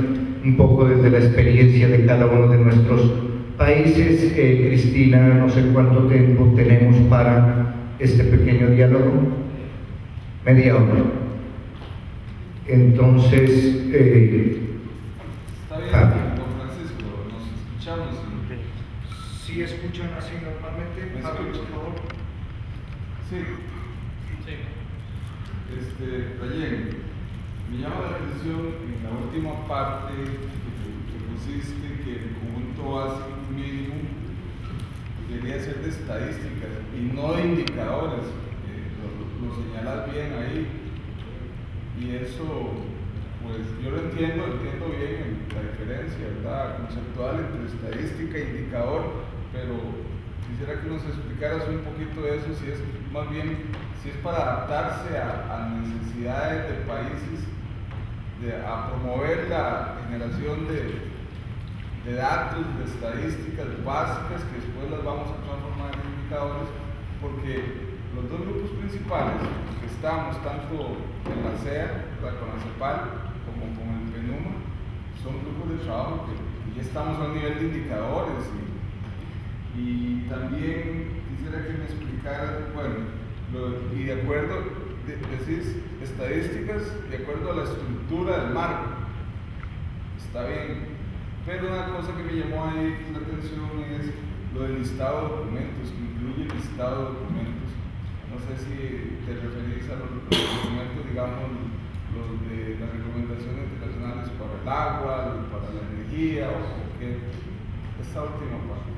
un poco desde la experiencia de cada uno de nuestros países. Cristina, no sé cuánto tiempo tenemos para este pequeño diálogo? Media hora. Entonces, está bien, don Francisco, nos escuchamos. ¿Sí escuchan así normalmente? ¿Me Javi, escuchan? por favor. Sí. Rayén, me llama la atención en la última parte que pusiste que el conjunto básico mínimo debería ser de estadísticas y no de indicadores. Lo señalas bien ahí. Y eso, pues yo lo entiendo bien la diferencia, ¿verdad?, conceptual entre estadística e indicador, pero quisiera que nos explicaras un poquito de eso, si es más bien, si es para adaptarse a necesidades de países, a promover la generación de datos, de estadísticas básicas que después las vamos a transformar en indicadores, porque los dos grupos principales que estamos, tanto en la CEA, con la CEPAL, como con el PENUMA, son grupos de trabajo que ya estamos a un nivel de indicadores y también quisiera que me explicaras, y de acuerdo, decís estadísticas de acuerdo a la estructura del marco, está bien, pero una cosa que me llamó ahí la atención es lo del listado de documentos, que incluye el listado de documentos. No sé si te referís a los documentos, digamos, los de las recomendaciones internacionales para el agua, para la energía, o qué. Esta última parte.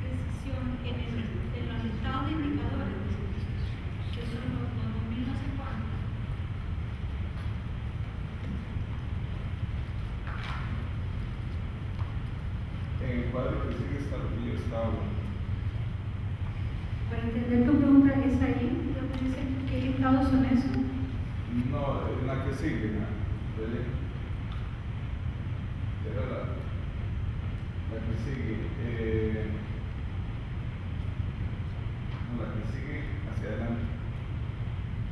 Precisión en los listados de indicadores, que son los 2000 no sé cuánto. En el cuadro que sigue está lo que yo estaba hablando. Para entender tu pregunta, ¿es ahí? ¿Qué listados son esos? No, es la que sigue, ¿no? Era la que sigue. No, la que sigue hacia adelante.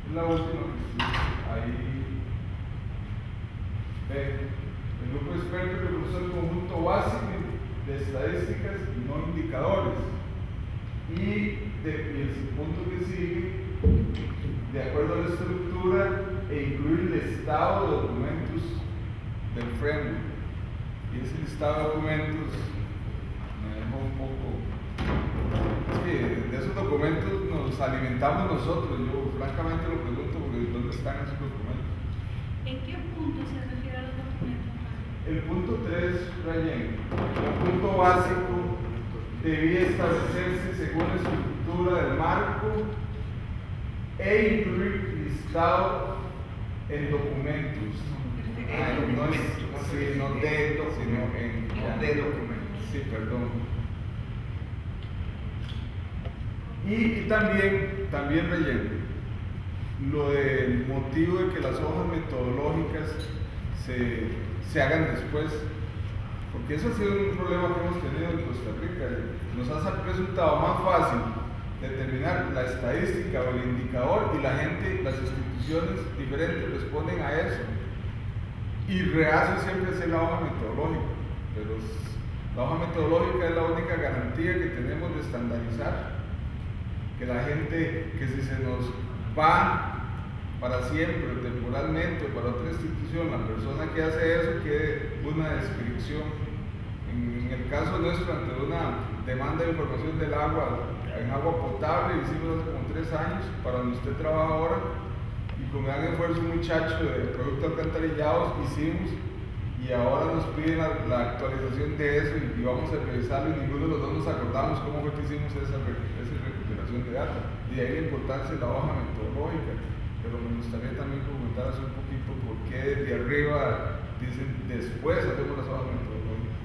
Es la última que sigue. Ahí. El grupo experto que usó el conjunto básico de estadísticas y no indicadores. Y el punto que sigue, de acuerdo a la estructura, incluir el listado de documentos del framework. Y ese listado de documentos me dejó un poco. Es que de esos documentos nos alimentamos nosotros. Yo francamente lo pregunto porque ¿dónde están esos documentos? ¿En qué punto se refiere a los documentos? El punto 3, Rayén, el punto básico debía establecerse según la estructura del marco e incluir listado en documentos. No es no de, sino de documentos. Sí, perdón. Y también Rayén, lo del motivo de que las hojas metodológicas se hagan después, porque eso ha sido un problema que hemos tenido en Costa Rica. Nos ha resultado más fácil determinar la estadística o el indicador y la gente, las instituciones diferentes responden a eso y rehace siempre hacer la hoja metodológica, pero la hoja metodológica es la única garantía que tenemos de estandarizar, que la gente, que si se nos va para siempre, temporalmente, o para otra institución, la persona que hace eso quede una descripción. En el caso nuestro, ante una demanda de información del agua, en agua potable, hicimos hace como 3 años, para donde usted trabaja ahora, y con gran esfuerzo un muchacho de productos alcantarillados hicimos, y ahora nos piden la actualización de eso, y vamos a revisarlo, y ninguno de los dos nos acordamos cómo fue que hicimos esa recuperación de datos. Y ahí la importancia de la hoja metodológica. Pero me gustaría también comentaras un poquito por qué desde arriba dicen después hacemos las hojas metodológicas.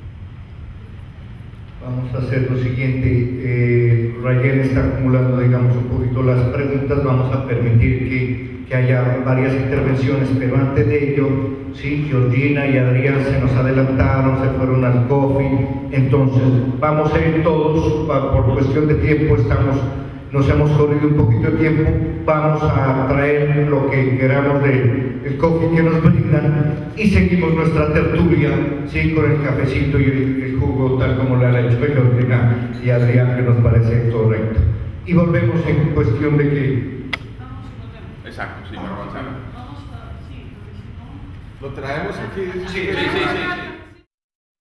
Vamos a hacer lo siguiente. Rayén está acumulando, digamos, un poquito las preguntas. Vamos a permitir que haya varias intervenciones, pero antes de ello, sí, Georgina y Adrián se nos adelantaron, se fueron al coffee. Entonces, vamos a ir todos, por cuestión de tiempo, estamos nos hemos corrido un poquito de tiempo, vamos a traer lo que queramos del coffee que nos brindan y seguimos nuestra tertulia, ¿sí? Con el cafecito y el jugo tal como lo han hecho Georgina y Adrián, que nos parece correcto. Y volvemos en cuestión de que... Exacto, sí, para avanzar. Lo traemos aquí. Sí.